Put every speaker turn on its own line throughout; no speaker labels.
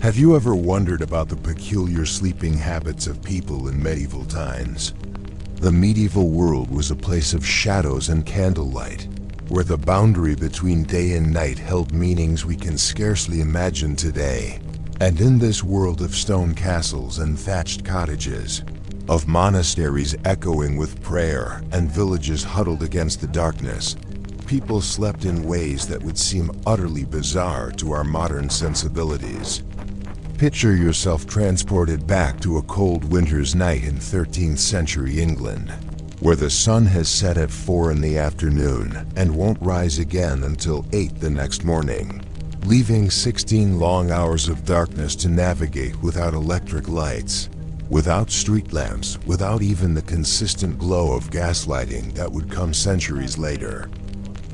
Have you ever wondered about the peculiar sleeping habits of people in medieval times? The medieval world was a place of shadows and candlelight, where the boundary between day and night held meanings we can scarcely imagine today. And in this world of stone castles and thatched cottages, of monasteries echoing with prayer and villages huddled against the darkness, people slept in ways that would seem utterly bizarre to our modern sensibilities. Picture yourself transported back to a cold winter's night in 13th century England, where the sun has set at 4 in the afternoon and won't rise again until 8 the next morning, leaving 16 long hours of darkness to navigate without electric lights, without street lamps, without even the consistent glow of gaslighting that would come centuries later.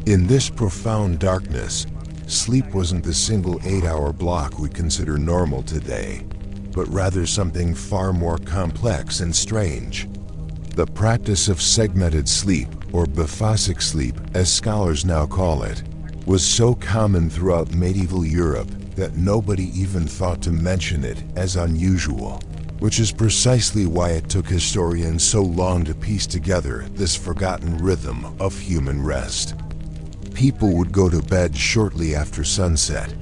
In this profound darkness, sleep wasn't the single 8-hour block we consider normal today, but rather something far more complex and strange. The practice of segmented sleep, or biphasic sleep as scholars now call it, was so common throughout medieval Europe that nobody even thought to mention it as unusual, which is precisely why it took historians so long to piece together this forgotten rhythm of human rest. People would go to bed shortly after sunset,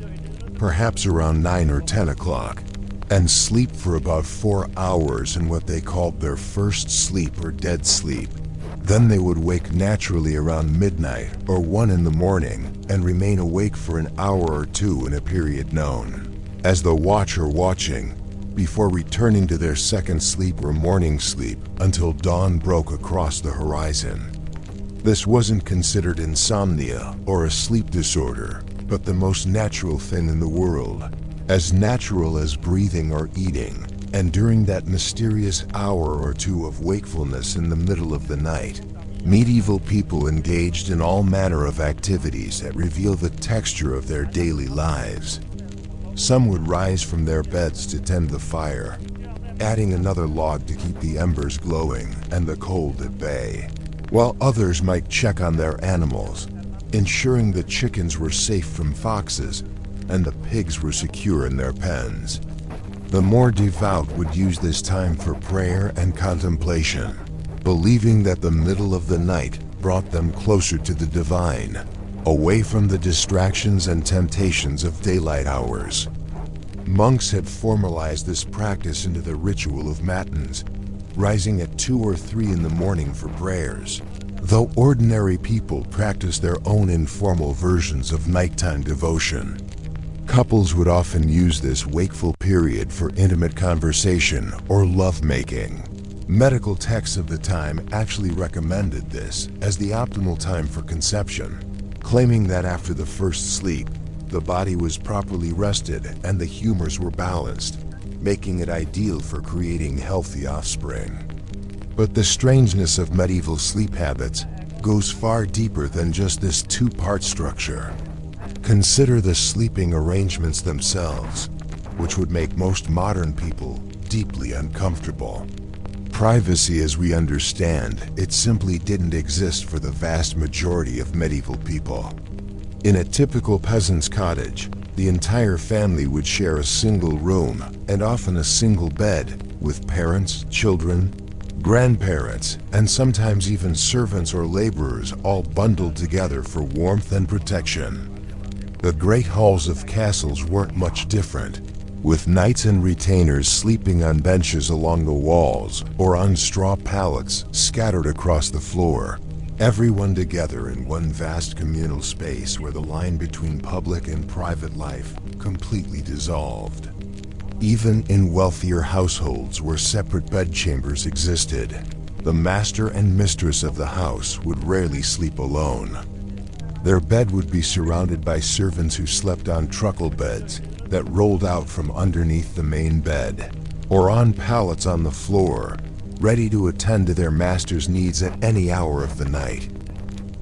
perhaps around 9 or 10 o'clock, and sleep for about 4 hours in what they called their first sleep or dead sleep. Then they would wake naturally around midnight or 1 in the morning and remain awake for an hour or two in a period known as the watch or watching, before returning to their second sleep or morning sleep until dawn broke across the horizon. This wasn't considered insomnia or a sleep disorder, but the most natural thing in the world, as natural as breathing or eating. And during that mysterious hour or two of wakefulness in the middle of the night, medieval people engaged in all manner of activities that reveal the texture of their daily lives. Some would rise from their beds to tend the fire, adding another log to keep the embers glowing and the cold at bay, while others might check on their animals, ensuring the chickens were safe from foxes and the pigs were secure in their pens. The more devout would use this time for prayer and contemplation, believing that the middle of the night brought them closer to the divine, away from the distractions and temptations of daylight hours. Monks had formalized this practice into the ritual of matins, rising at 2 or 3 in the morning for prayers, though ordinary people practiced their own informal versions of nighttime devotion. Couples would often use this wakeful period for intimate conversation or lovemaking. Medical texts of the time actually recommended this as the optimal time for conception, claiming that after the first sleep, the body was properly rested and the humors were balanced, making it ideal for creating healthy offspring. But the strangeness of medieval sleep habits goes far deeper than just this 2-part structure. Consider the sleeping arrangements themselves, which would make most modern people deeply uncomfortable. Privacy as we understand it simply didn't exist for the vast majority of medieval people. In a typical peasant's cottage, the entire family would share a single room and often a single bed, with parents, children, grandparents, and sometimes even servants or laborers all bundled together for warmth and protection. The great halls of castles weren't much different, with knights and retainers sleeping on benches along the walls or on straw pallets scattered across the floor, everyone together in one vast communal space where the line between public and private life completely dissolved. Even in wealthier households where separate bedchambers existed, the master and mistress of the house would rarely sleep alone. Their bed would be surrounded by servants who slept on truckle beds that rolled out from underneath the main bed, or on pallets on the floor, ready to attend to their master's needs at any hour of the night.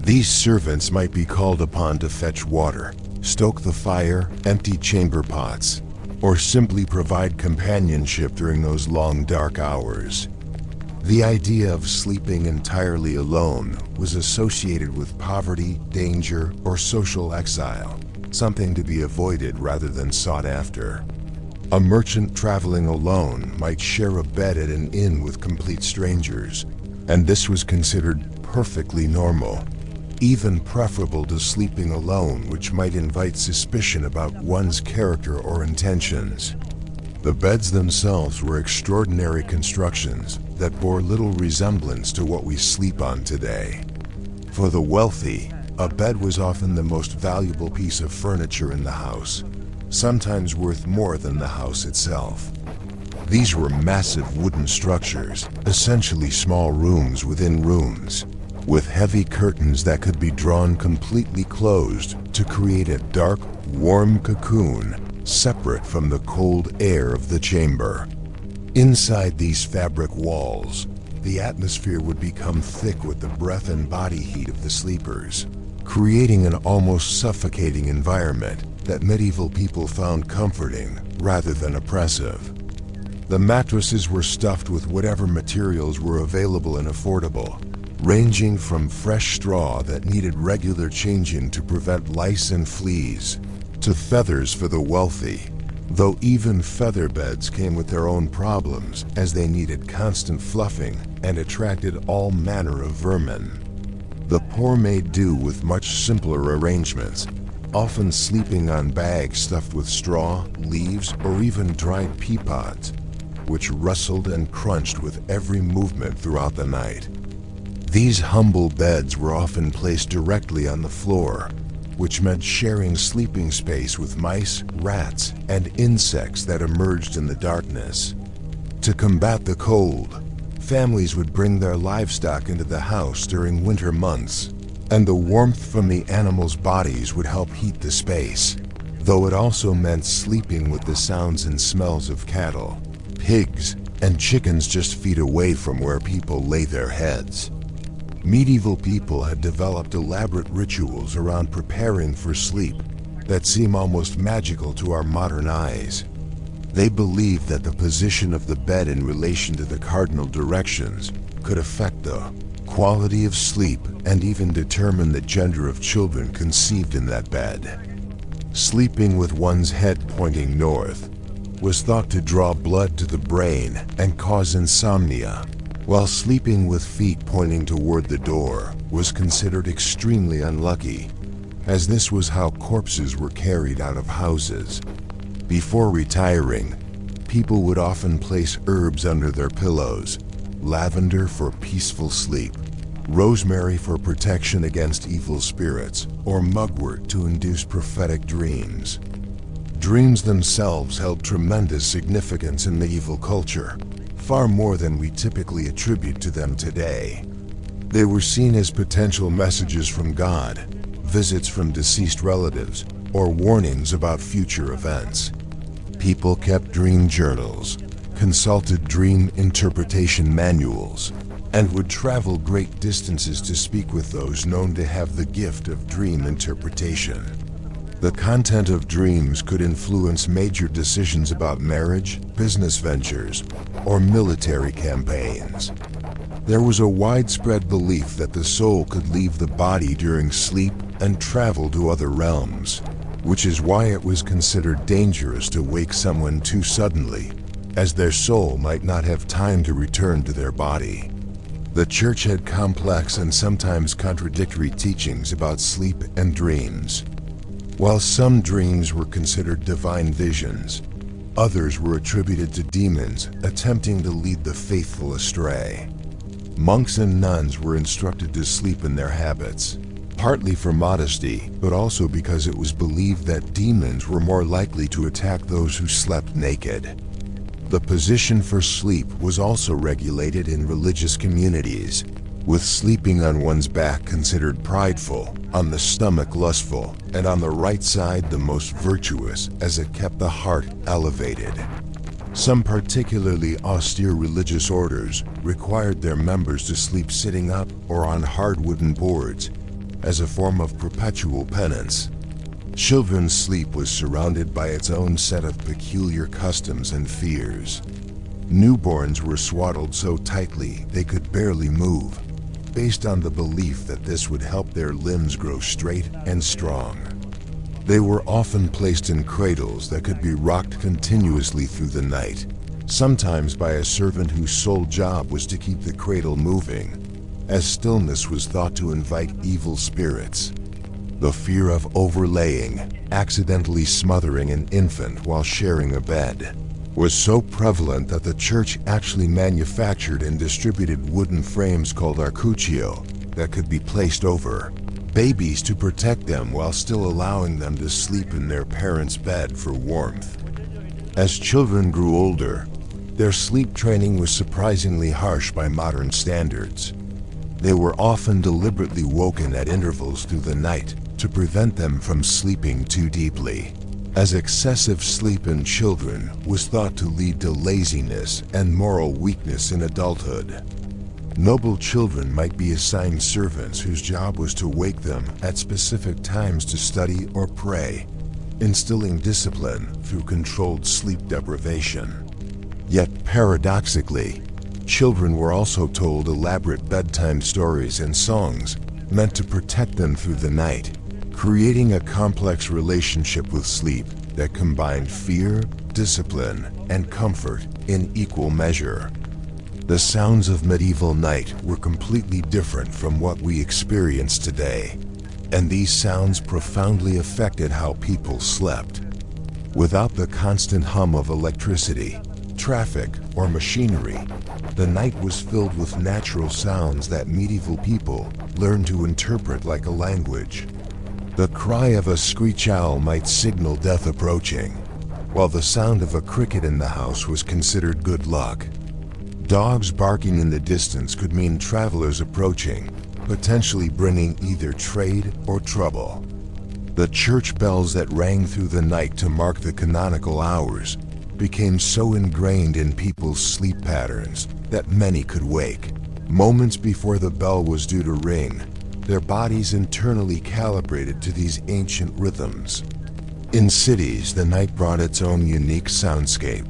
These servants might be called upon to fetch water, stoke the fire, empty chamber pots, or simply provide companionship during those long dark hours. The idea of sleeping entirely alone was associated with poverty, danger, or social exile, something to be avoided rather than sought after. A merchant traveling alone might share a bed at an inn with complete strangers, and this was considered perfectly normal, even preferable to sleeping alone, which might invite suspicion about one's character or intentions. The beds themselves were extraordinary constructions that bore little resemblance to what we sleep on today. For the wealthy, a bed was often the most valuable piece of furniture in the house, sometimes worth more than the house itself. These were massive wooden structures, essentially small rooms within rooms, with heavy curtains that could be drawn completely closed to create a dark, warm cocoon separate from the cold air of the chamber. Inside these fabric walls, the atmosphere would become thick with the breath and body heat of the sleepers, creating an almost suffocating environment that medieval people found comforting rather than oppressive. The mattresses were stuffed with whatever materials were available and affordable, ranging from fresh straw that needed regular changing to prevent lice and fleas, to feathers for the wealthy, though even feather beds came with their own problems as they needed constant fluffing and attracted all manner of vermin. The poor made do with much simpler arrangements, often sleeping on bags stuffed with straw, leaves, or even dried pea pods, which rustled and crunched with every movement throughout the night. These humble beds were often placed directly on the floor, which meant sharing sleeping space with mice, rats, and insects that emerged in the darkness. To combat the cold, families would bring their livestock into the house during winter months, and the warmth from the animals' bodies would help heat the space, though it also meant sleeping with the sounds and smells of cattle, pigs, and chickens just feet away from where people lay their heads. Medieval people had developed elaborate rituals around preparing for sleep that seem almost magical to our modern eyes. They believed that the position of the bed in relation to the cardinal directions could affect the quality of sleep and even determine the gender of children conceived in that bed. Sleeping with one's head pointing north was thought to draw blood to the brain and cause insomnia, while sleeping with feet pointing toward the door was considered extremely unlucky, as this was how corpses were carried out of houses. Before retiring, people would often place herbs under their pillows, lavender for peaceful sleep, rosemary for protection against evil spirits, or mugwort to induce prophetic dreams. Dreams themselves held tremendous significance in medieval culture, far more than we typically attribute to them today. They were seen as potential messages from God, visits from deceased relatives, or warnings about future events. People kept dream journals, consulted dream interpretation manuals, and would travel great distances to speak with those known to have the gift of dream interpretation. The content of dreams could influence major decisions about marriage, business ventures, or military campaigns. There was a widespread belief that the soul could leave the body during sleep and travel to other realms, which is why it was considered dangerous to wake someone too suddenly, as their soul might not have time to return to their body. The church had complex and sometimes contradictory teachings about sleep and dreams. While some dreams were considered divine visions, others were attributed to demons attempting to lead the faithful astray. Monks and nuns were instructed to sleep in their habits, partly for modesty, but also because it was believed that demons were more likely to attack those who slept naked. The position for sleep was also regulated in religious communities, with sleeping on one's back considered prideful, on the stomach lustful, and on the right side the most virtuous, as it kept the heart elevated. Some particularly austere religious orders required their members to sleep sitting up or on hard wooden boards, as a form of perpetual penance. Children's sleep was surrounded by its own set of peculiar customs and fears. Newborns were swaddled so tightly they could barely move, based on the belief that this would help their limbs grow straight and strong. They were often placed in cradles that could be rocked continuously through the night, sometimes by a servant whose sole job was to keep the cradle moving, as stillness was thought to invite evil spirits. The fear of overlaying, accidentally smothering an infant while sharing a bed, was so prevalent that the church actually manufactured and distributed wooden frames called arcuccio that could be placed over babies to protect them while still allowing them to sleep in their parents' bed for warmth. As children grew older, their sleep training was surprisingly harsh by modern standards. They were often deliberately woken at intervals through the night to prevent them from sleeping too deeply, as excessive sleep in children was thought to lead to laziness and moral weakness in adulthood. Noble children might be assigned servants whose job was to wake them at specific times to study or pray, instilling discipline through controlled sleep deprivation. Yet paradoxically, children were also told elaborate bedtime stories and songs meant to protect them through the night, creating a complex relationship with sleep that combined fear, discipline, and comfort in equal measure. The sounds of medieval night were completely different from what we experience today, and these sounds profoundly affected how people slept. Without the constant hum of electricity, traffic, or machinery, the night was filled with natural sounds that medieval people learned to interpret like a language. The cry of a screech owl might signal death approaching, while the sound of a cricket in the house was considered good luck. Dogs barking in the distance could mean travelers approaching, potentially bringing either trade or trouble. The church bells that rang through the night to mark the canonical hours became so ingrained in people's sleep patterns that many could wake moments before the bell was due to ring, their bodies internally calibrated to these ancient rhythms. In cities, the night brought its own unique soundscape.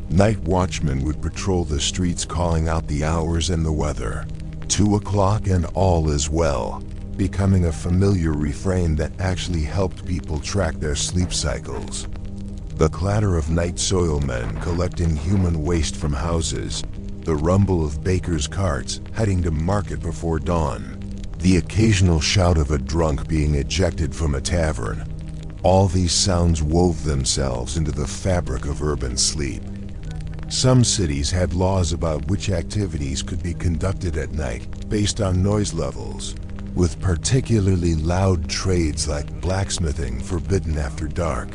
Night watchmen would patrol the streets calling out the hours and the weather. 2 o'clock and all is well, becoming a familiar refrain that actually helped people track their sleep cycles. The clatter of night soilmen collecting human waste from houses, the rumble of bakers' carts heading to market before dawn, the occasional shout of a drunk being ejected from a tavern, all these sounds wove themselves into the fabric of urban sleep. Some cities had laws about which activities could be conducted at night based on noise levels, with particularly loud trades like blacksmithing forbidden after dark,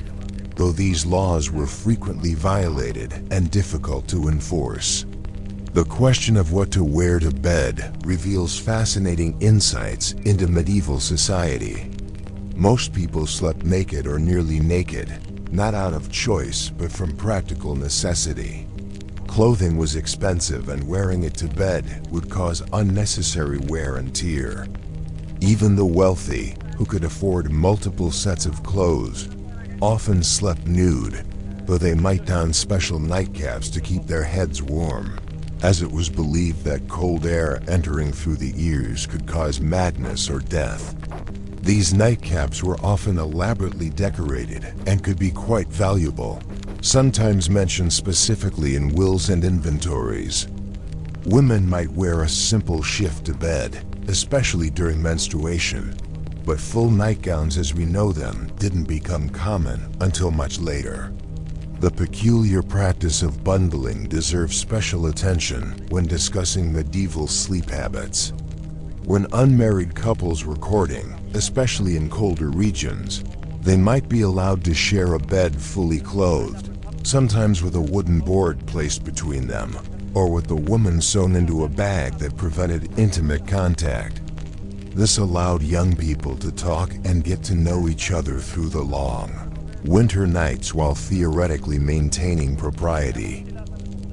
though these laws were frequently violated and difficult to enforce. The question of what to wear to bed reveals fascinating insights into medieval society. Most people slept naked or nearly naked, not out of choice but from practical necessity. Clothing was expensive and wearing it to bed would cause unnecessary wear and tear. Even the wealthy, who could afford multiple sets of clothes, often slept nude, though they might don special nightcaps to keep their heads warm, as it was believed that cold air entering through the ears could cause madness or death. These nightcaps were often elaborately decorated and could be quite valuable, sometimes mentioned specifically in wills and inventories. Women might wear a simple shift to bed, especially during menstruation, but full nightgowns as we know them didn't become common until much later. The peculiar practice of bundling deserves special attention when discussing medieval sleep habits. When unmarried couples were courting, especially in colder regions, they might be allowed to share a bed fully clothed, sometimes with a wooden board placed between them, or with the woman sewn into a bag that prevented intimate contact. This allowed young people to talk and get to know each other through the long winter nights while theoretically maintaining propriety.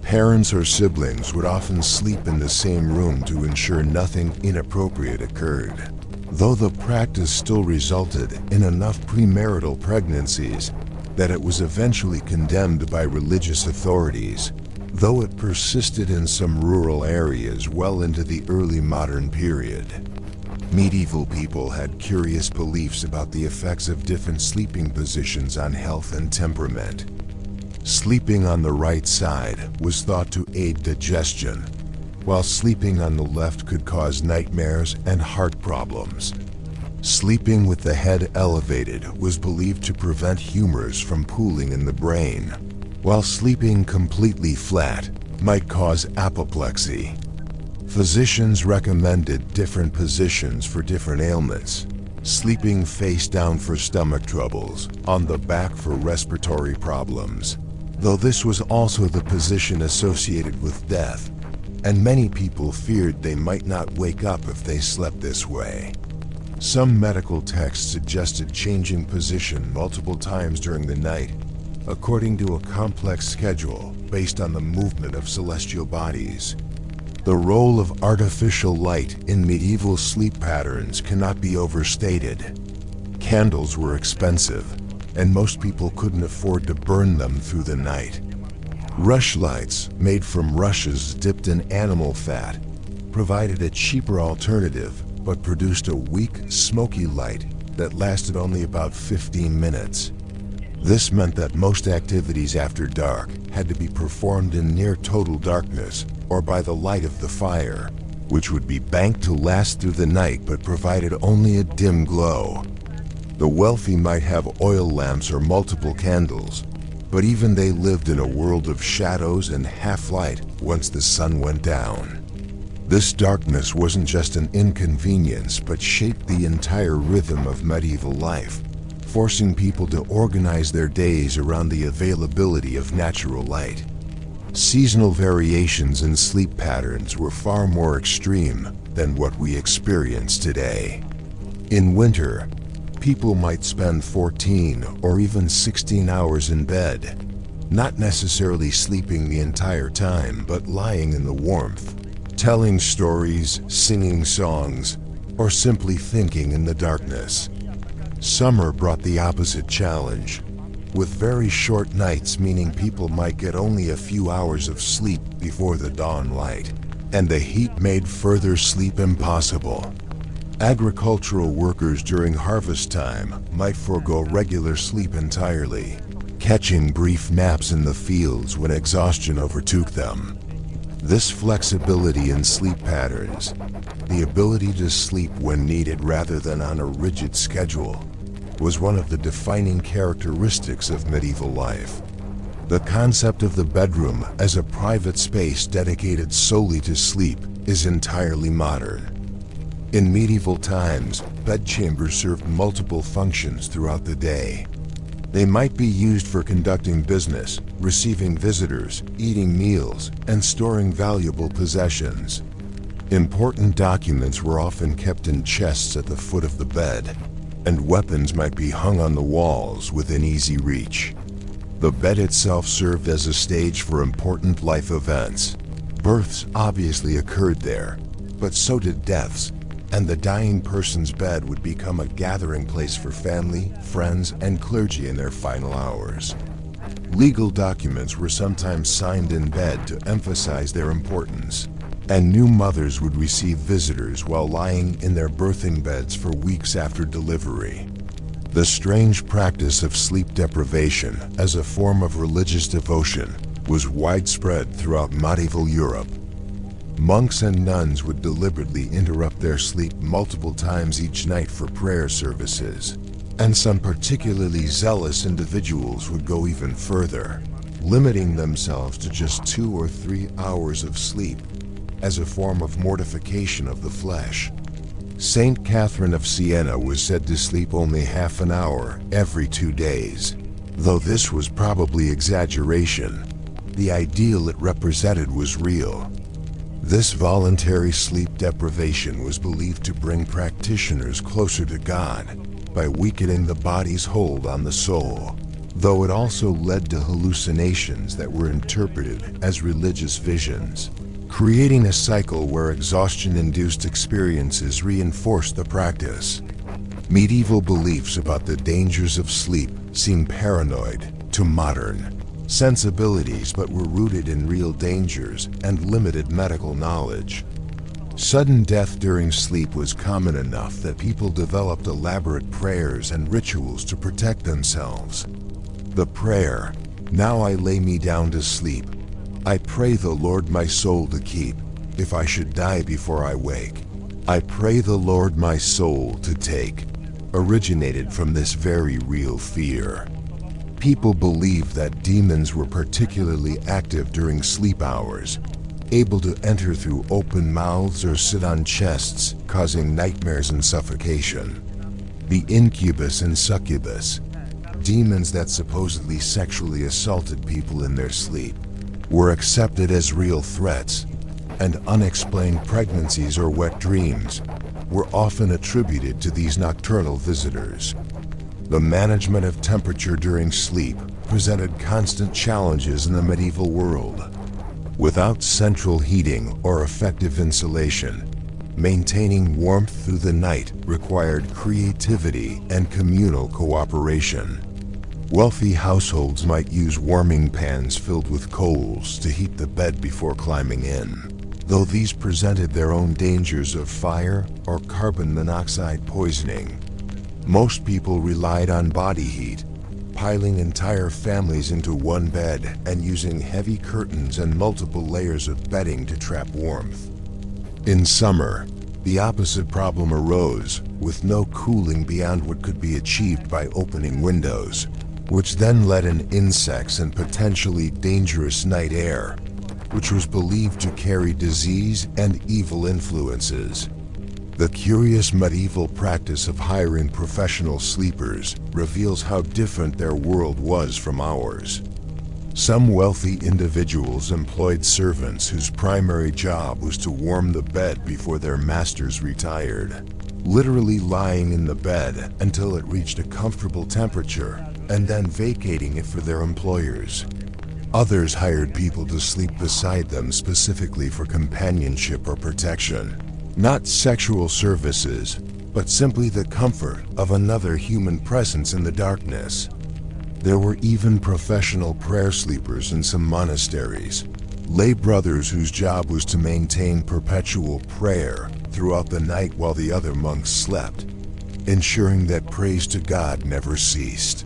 Parents or siblings would often sleep in the same room to ensure nothing inappropriate occurred, though the practice still resulted in enough premarital pregnancies that it was eventually condemned by religious authorities, though it persisted in some rural areas well into the early modern period. Medieval people had curious beliefs about the effects of different sleeping positions on health and temperament. Sleeping on the right side was thought to aid digestion, while sleeping on the left could cause nightmares and heart problems. Sleeping with the head elevated was believed to prevent humors from pooling in the brain, while sleeping completely flat might cause apoplexy. Physicians recommended different positions for different ailments. Sleeping face down for stomach troubles, on the back for respiratory problems, though this was also the position associated with death, and many people feared they might not wake up if they slept this way. Some medical texts suggested changing position multiple times during the night, according to a complex schedule based on the movement of celestial bodies. The role of artificial light in medieval sleep patterns cannot be overstated. Candles were expensive, and most people couldn't afford to burn them through the night. Rushlights, made from rushes dipped in animal fat, provided a cheaper alternative but produced a weak, smoky light that lasted only about 15 minutes. This meant that most activities after dark had to be performed in near total darkness or by the light of the fire, which would be banked to last through the night but provided only a dim glow. The wealthy might have oil lamps or multiple candles, but even they lived in a world of shadows and half-light once the sun went down. This darkness wasn't just an inconvenience, but shaped the entire rhythm of medieval life, forcing people to organize their days around the availability of natural light. Seasonal variations in sleep patterns were far more extreme than what we experience today. In winter, people might spend 14 or even 16 hours in bed, not necessarily sleeping the entire time, but lying in the warmth, telling stories, singing songs, or simply thinking in the darkness. Summer brought the opposite challenge, with very short nights meaning people might get only a few hours of sleep before the dawn light, and the heat made further sleep impossible. Agricultural workers during harvest time might forego regular sleep entirely, catching brief naps in the fields when exhaustion overtook them. This flexibility in sleep patterns, the ability to sleep when needed rather than on a rigid schedule, was one of the defining characteristics of medieval life. The concept of the bedroom as a private space dedicated solely to sleep is entirely modern. In medieval times, bedchambers served multiple functions throughout the day. They might be used for conducting business, receiving visitors, eating meals, and storing valuable possessions. Important documents were often kept in chests at the foot of the bed, and weapons might be hung on the walls within easy reach. The bed itself served as a stage for important life events. Births obviously occurred there, but so did deaths, and the dying person's bed would become a gathering place for family, friends, and clergy in their final hours. Legal documents were sometimes signed in bed to emphasize their importance, and new mothers would receive visitors while lying in their birthing beds for weeks after delivery. The strange practice of sleep deprivation as a form of religious devotion was widespread throughout medieval Europe. Monks and nuns would deliberately interrupt their sleep multiple times each night for prayer services, and some particularly zealous individuals would go even further, limiting themselves to just 2 or 3 hours of sleep as a form of mortification of the flesh. Saint Catherine of Siena was said to sleep only half an hour every 2 days. Though this was probably exaggeration, the ideal it represented was real. This voluntary sleep deprivation was believed to bring practitioners closer to God by weakening the body's hold on the soul, though it also led to hallucinations that were interpreted as religious visions, creating a cycle where exhaustion-induced experiences reinforced the practice. Medieval beliefs about the dangers of sleep seem paranoid to modern sensibilities, but were rooted in real dangers and limited medical knowledge. Sudden death during sleep was common enough that people developed elaborate prayers and rituals to protect themselves. The prayer, "Now I lay me down to sleep. I pray the Lord my soul to keep. If I should die before I wake, I pray the Lord my soul to take," originated from this very real fear. People believed that demons were particularly active during sleep hours, able to enter through open mouths or sit on chests, causing nightmares and suffocation. The incubus and succubus, demons that supposedly sexually assaulted people in their sleep, were accepted as real threats, and unexplained pregnancies or wet dreams were often attributed to these nocturnal visitors. The management of temperature during sleep presented constant challenges in the medieval world. Without central heating or effective insulation, maintaining warmth through the night required creativity and communal cooperation. Wealthy households might use warming pans filled with coals to heat the bed before climbing in, though these presented their own dangers of fire or carbon monoxide poisoning. Most people relied on body heat, piling entire families into one bed and using heavy curtains and multiple layers of bedding to trap warmth. In summer, the opposite problem arose, with no cooling beyond what could be achieved by opening windows, which then let in insects and potentially dangerous night air, which was believed to carry disease and evil influences. The curious medieval practice of hiring professional sleepers reveals how different their world was from ours. Some wealthy individuals employed servants whose primary job was to warm the bed before their masters retired, literally lying in the bed until it reached a comfortable temperature and then vacating it for their employers. Others hired people to sleep beside them specifically for companionship or protection. Not sexual services, but simply the comfort of another human presence in the darkness. There were even professional prayer sleepers in some monasteries, lay brothers whose job was to maintain perpetual prayer throughout the night while the other monks slept, ensuring that praise to God never ceased.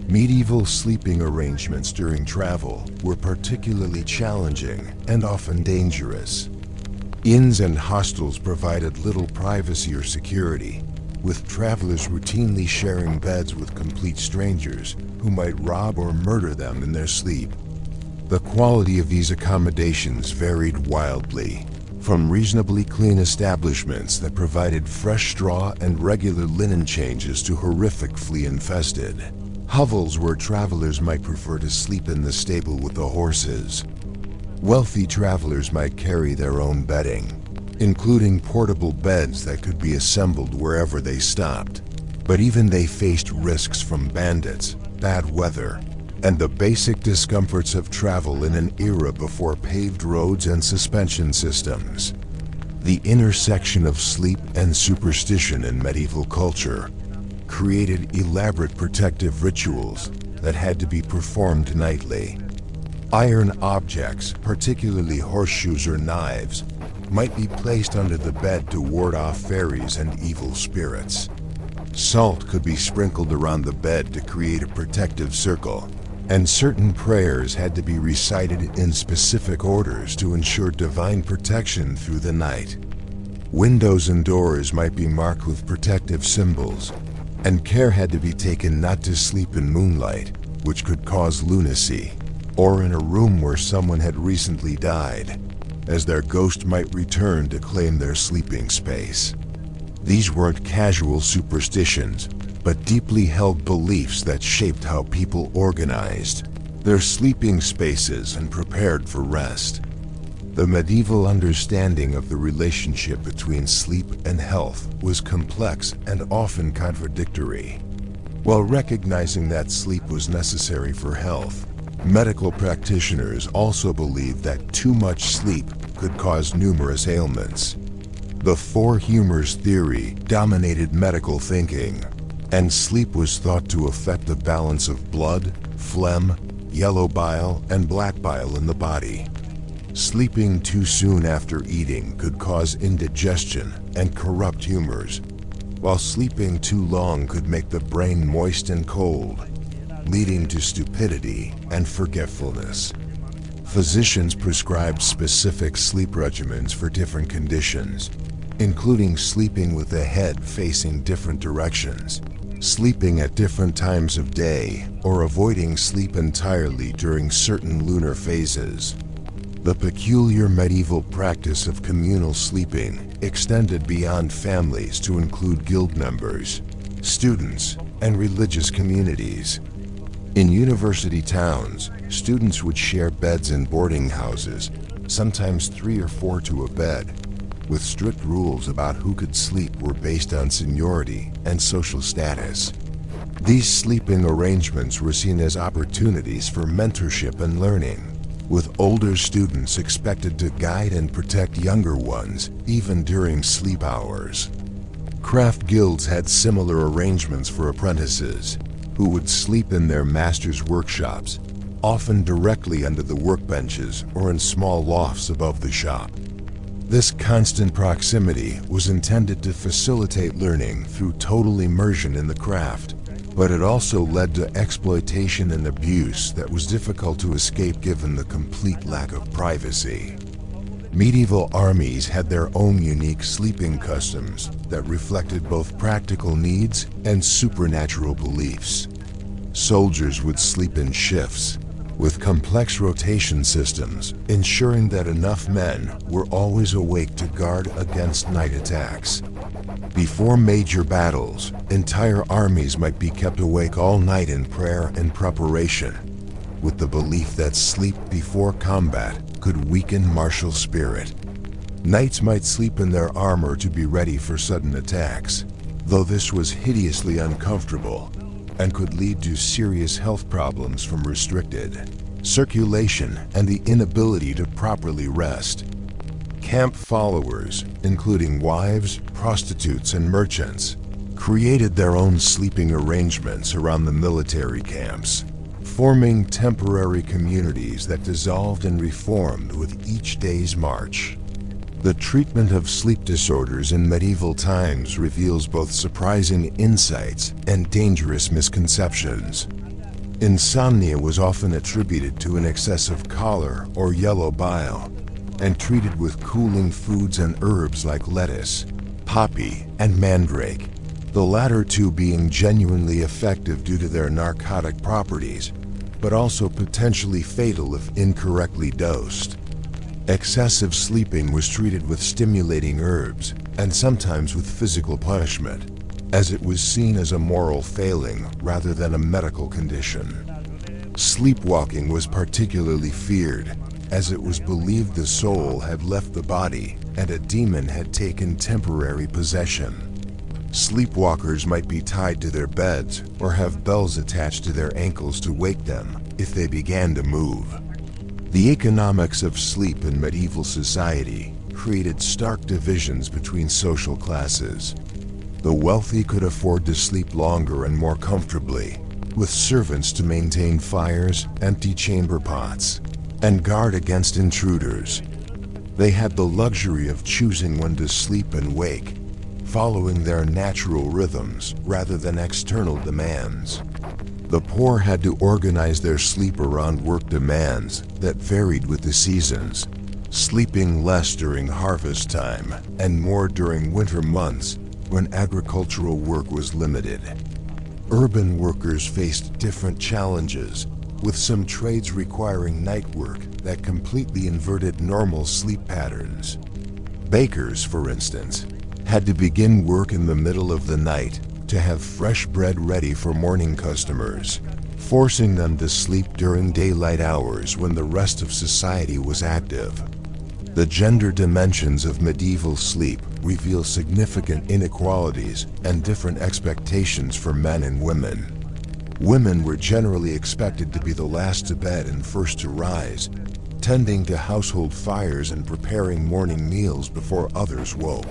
Medieval sleeping arrangements during travel were particularly challenging and often dangerous. Inns and hostels provided little privacy or security, with travelers routinely sharing beds with complete strangers who might rob or murder them in their sleep. The quality of these accommodations varied wildly, from reasonably clean establishments that provided fresh straw and regular linen changes to horrific flea-infested hovels where travelers might prefer to sleep in the stable with the horses. Wealthy travelers might carry their own bedding, including portable beds that could be assembled wherever they stopped. But even they faced risks from bandits, bad weather, and the basic discomforts of travel in an era before paved roads and suspension systems. The intersection of sleep and superstition in medieval culture created elaborate protective rituals that had to be performed nightly. Iron objects, particularly horseshoes or knives, might be placed under the bed to ward off fairies and evil spirits. Salt could be sprinkled around the bed to create a protective circle, and certain prayers had to be recited in specific orders to ensure divine protection through the night. Windows and doors might be marked with protective symbols, and care had to be taken not to sleep in moonlight, which could cause lunacy, or in a room where someone had recently died, as their ghost might return to claim their sleeping space. These weren't casual superstitions, but deeply held beliefs that shaped how people organized their sleeping spaces and prepared for rest. The medieval understanding of the relationship between sleep and health was complex and often contradictory. While recognizing that sleep was necessary for health, medical practitioners also believed that too much sleep could cause numerous ailments. The four humors theory dominated medical thinking, and sleep was thought to affect the balance of blood, phlegm, yellow bile, and black bile in the body. Sleeping too soon after eating could cause indigestion and corrupt humors, while sleeping too long could make the brain moist and cold, leading to stupidity and forgetfulness. Physicians prescribed specific sleep regimens for different conditions, including sleeping with the head facing different directions, sleeping at different times of day, or avoiding sleep entirely during certain lunar phases. The peculiar medieval practice of communal sleeping extended beyond families to include guild members, students, and religious communities. In university towns, students would share beds in boarding houses, sometimes 3 or 4 to a bed, with strict rules about who could sleep were based on seniority and social status. These sleeping arrangements were seen as opportunities for mentorship and learning, with older students expected to guide and protect younger ones, even during sleep hours. Craft guilds had similar arrangements for apprentices, who would sleep in their masters' workshops, often directly under the workbenches or in small lofts above the shop. This constant proximity was intended to facilitate learning through total immersion in the craft, but it also led to exploitation and abuse that was difficult to escape given the complete lack of privacy. Medieval armies had their own unique sleeping customs that reflected both practical needs and supernatural beliefs. Soldiers would sleep in shifts, with complex rotation systems, ensuring that enough men were always awake to guard against night attacks. Before major battles, entire armies might be kept awake all night in prayer and preparation, with the belief that sleep before combat could weaken martial spirit. Knights might sleep in their armor to be ready for sudden attacks, though this was hideously uncomfortable and could lead to serious health problems from restricted circulation and the inability to properly rest. Camp followers, including wives, prostitutes, and merchants, created their own sleeping arrangements around the military camps, forming temporary communities that dissolved and reformed with each day's march. The treatment of sleep disorders in medieval times reveals both surprising insights and dangerous misconceptions. Insomnia was often attributed to an excessive choler or yellow bile, and treated with cooling foods and herbs like lettuce, poppy, and mandrake, the latter two being genuinely effective due to their narcotic properties, but also potentially fatal if incorrectly dosed. Excessive sleeping was treated with stimulating herbs and sometimes with physical punishment, as it was seen as a moral failing rather than a medical condition. Sleepwalking was particularly feared, as it was believed the soul had left the body and a demon had taken temporary possession. Sleepwalkers might be tied to their beds or have bells attached to their ankles to wake them if they began to move. The economics of sleep in medieval society created stark divisions between social classes. The wealthy could afford to sleep longer and more comfortably, with servants to maintain fires, empty chamber pots, and guard against intruders. They had the luxury of choosing when to sleep and wake, following their natural rhythms rather than external demands. The poor had to organize their sleep around work demands that varied with the seasons, sleeping less during harvest time and more during winter months when agricultural work was limited. Urban workers faced different challenges, with some trades requiring night work that completely inverted normal sleep patterns. Bakers, for instance, had to begin work in the middle of the night to have fresh bread ready for morning customers, forcing them to sleep during daylight hours when the rest of society was active. The gender dimensions of medieval sleep reveal significant inequalities and different expectations for men and women. Women were generally expected to be the last to bed and first to rise, tending to household fires and preparing morning meals before others woke.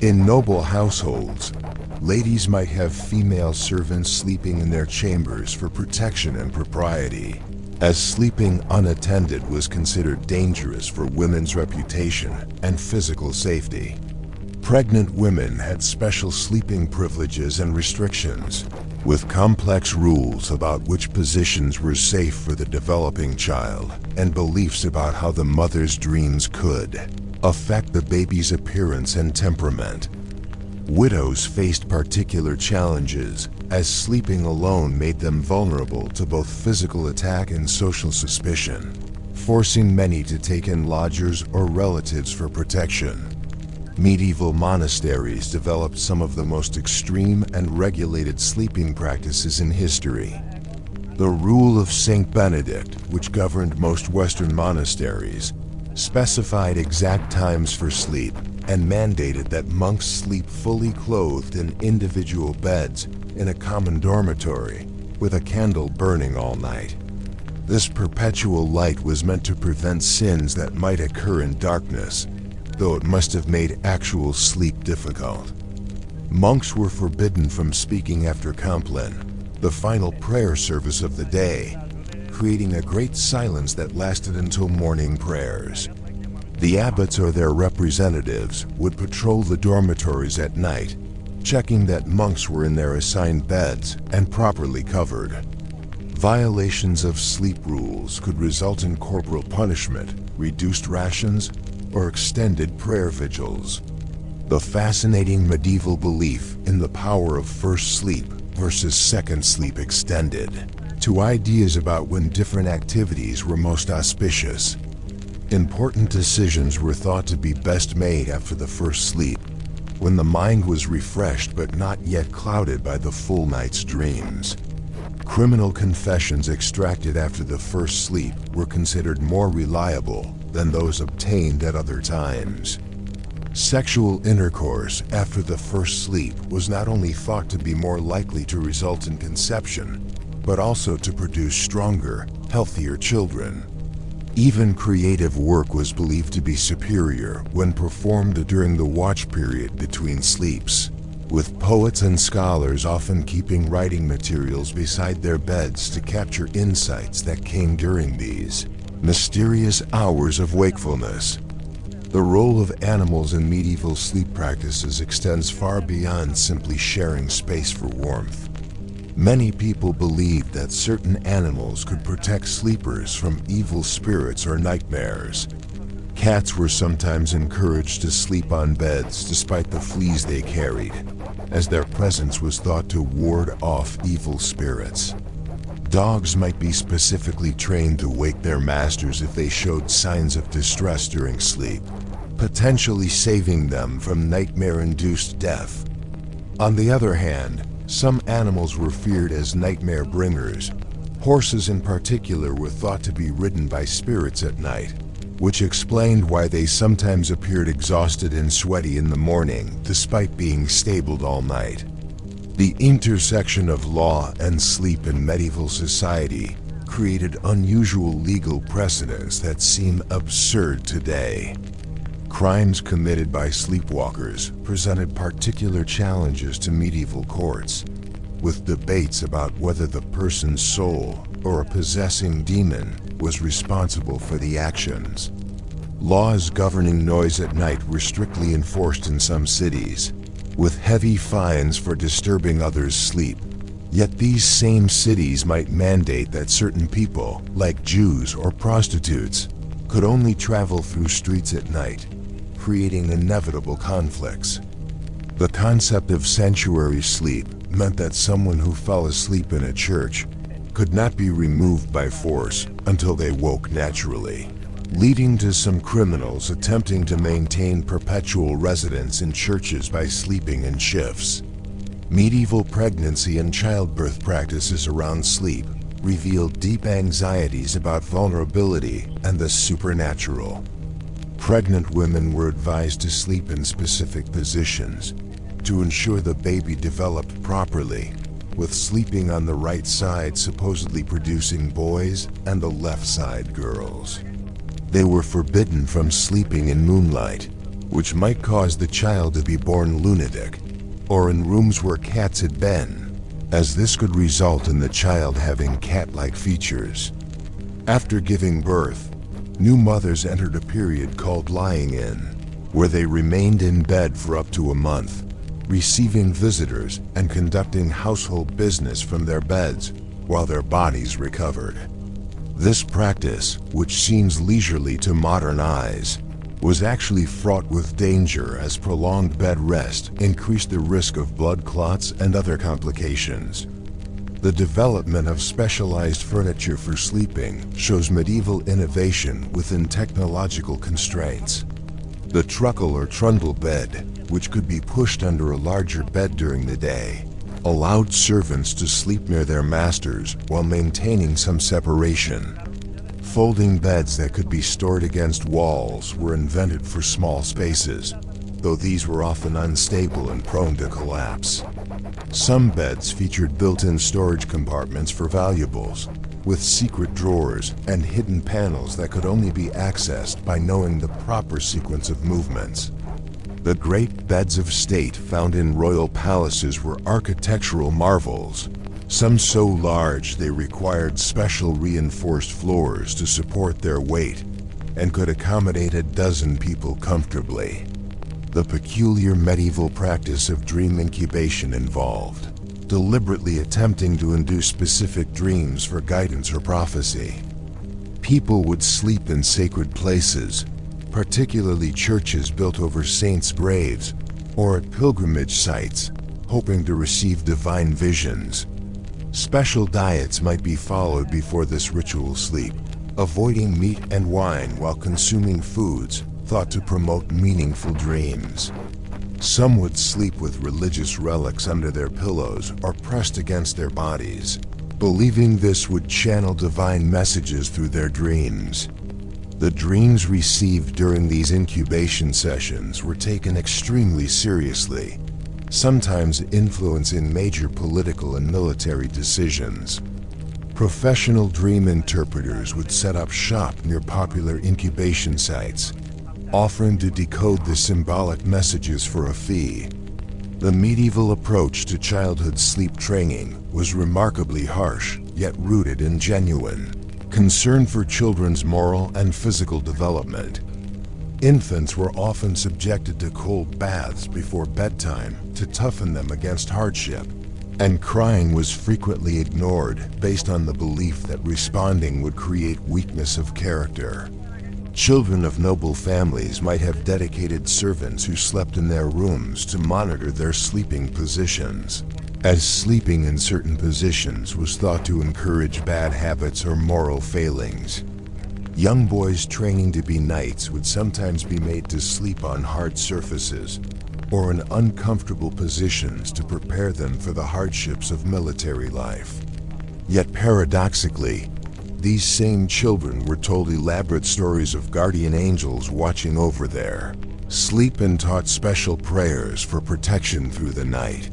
In noble households, ladies might have female servants sleeping in their chambers for protection and propriety. as sleeping unattended was considered dangerous for women's reputation and physical safety. Pregnant women had special sleeping privileges and restrictions, with complex rules about which positions were safe for the developing child, and beliefs about how the mother's dreams could affect the baby's appearance and temperament. Widows faced particular challenges, as sleeping alone made them vulnerable to both physical attack and social suspicion, forcing many to take in lodgers or relatives for protection. Medieval monasteries developed some of the most extreme and regulated sleeping practices in history. The Rule of Saint Benedict, which governed most Western monasteries, specified exact times for sleep and mandated that monks sleep fully clothed in individual beds in a common dormitory, with a candle burning all night. This perpetual light was meant to prevent sins that might occur in darkness, though it must have made actual sleep difficult. Monks were forbidden from speaking after Compline, the final prayer service of the day, creating a great silence that lasted until morning prayers. The abbots or their representatives would patrol the dormitories at night, checking that monks were in their assigned beds and properly covered. Violations of sleep rules could result in corporal punishment, reduced rations, or extended prayer vigils. The fascinating medieval belief in the power of first sleep versus second sleep extended to ideas about when different activities were most auspicious. Important decisions were thought to be best made after the first sleep, when the mind was refreshed but not yet clouded by the full night's dreams. Criminal confessions extracted after the first sleep were considered more reliable than those obtained at other times. Sexual intercourse after the first sleep was not only thought to be more likely to result in conception, but also to produce stronger, healthier children. Even creative work was believed to be superior when performed during the watch period between sleeps, with poets and scholars often keeping writing materials beside their beds to capture insights that came during these mysterious hours of wakefulness. The role of animals in medieval sleep practices extends far beyond simply sharing space for warmth. Many people believed that certain animals could protect sleepers from evil spirits or nightmares. Cats were sometimes encouraged to sleep on beds despite the fleas they carried, as their presence was thought to ward off evil spirits. Dogs might be specifically trained to wake their masters if they showed signs of distress during sleep, potentially saving them from nightmare-induced death. On the other hand, some animals were feared as nightmare bringers. Horses in particular were thought to be ridden by spirits at night, which explained why they sometimes appeared exhausted and sweaty in the morning despite being stabled all night. The intersection of law and sleep in medieval society created unusual legal precedents that seem absurd today. Crimes committed by sleepwalkers presented particular challenges to medieval courts, with debates about whether the person's soul or a possessing demon was responsible for the actions. Laws governing noise at night were strictly enforced in some cities, with heavy fines for disturbing others' sleep. Yet these same cities might mandate that certain people, like Jews or prostitutes, could only travel through streets at night, creating inevitable conflicts. The concept of sanctuary sleep meant that someone who fell asleep in a church could not be removed by force until they woke naturally, leading to some criminals attempting to maintain perpetual residence in churches by sleeping in shifts. Medieval pregnancy and childbirth practices around sleep revealed deep anxieties about vulnerability and the supernatural. Pregnant women were advised to sleep in specific positions to ensure the baby developed properly, with sleeping on the right side supposedly producing boys and the left side girls. They were forbidden from sleeping in moonlight, which might cause the child to be born lunatic, or in rooms where cats had been, as this could result in the child having cat-like features. After giving birth, new mothers entered a period called lying in, where they remained in bed for up to a month, receiving visitors and conducting household business from their beds while their bodies recovered. This practice, which seems leisurely to modern eyes, was actually fraught with danger as prolonged bed rest increased the risk of blood clots and other complications. The development of specialized furniture for sleeping shows medieval innovation within technological constraints. The truckle or trundle bed, which could be pushed under a larger bed during the day, allowed servants to sleep near their masters while maintaining some separation. Folding beds that could be stored against walls were invented for small spaces, though these were often unstable and prone to collapse. Some beds featured built-in storage compartments for valuables, with secret drawers and hidden panels that could only be accessed by knowing the proper sequence of movements. The great beds of state found in royal palaces were architectural marvels, some so large they required special reinforced floors to support their weight and could accommodate a dozen people comfortably. The peculiar medieval practice of dream incubation involved deliberately attempting to induce specific dreams for guidance or prophecy. People would sleep in sacred places, particularly churches built over saints' graves or at pilgrimage sites, hoping to receive divine visions. Special diets might be followed before this ritual sleep, avoiding meat and wine while consuming foods thought to promote meaningful dreams. Some would sleep with religious relics under their pillows or pressed against their bodies, believing this would channel divine messages through their dreams. The dreams received during these incubation sessions were taken extremely seriously, sometimes influencing major political and military decisions. Professional dream interpreters would set up shop near popular incubation sites, offering to decode the symbolic messages for a fee. The medieval approach to childhood sleep training was remarkably harsh, yet rooted in genuine concern for children's moral and physical development. Infants were often subjected to cold baths before bedtime to toughen them against hardship, and crying was frequently ignored based on the belief that responding would create weakness of character. Children of noble families might have dedicated servants who slept in their rooms to monitor their sleeping positions, as sleeping in certain positions was thought to encourage bad habits or moral failings. Young boys training to be knights would sometimes be made to sleep on hard surfaces or in uncomfortable positions to prepare them for the hardships of military life. Yet paradoxically, these same children were told elaborate stories of guardian angels watching over their sleep and taught special prayers for protection through the night.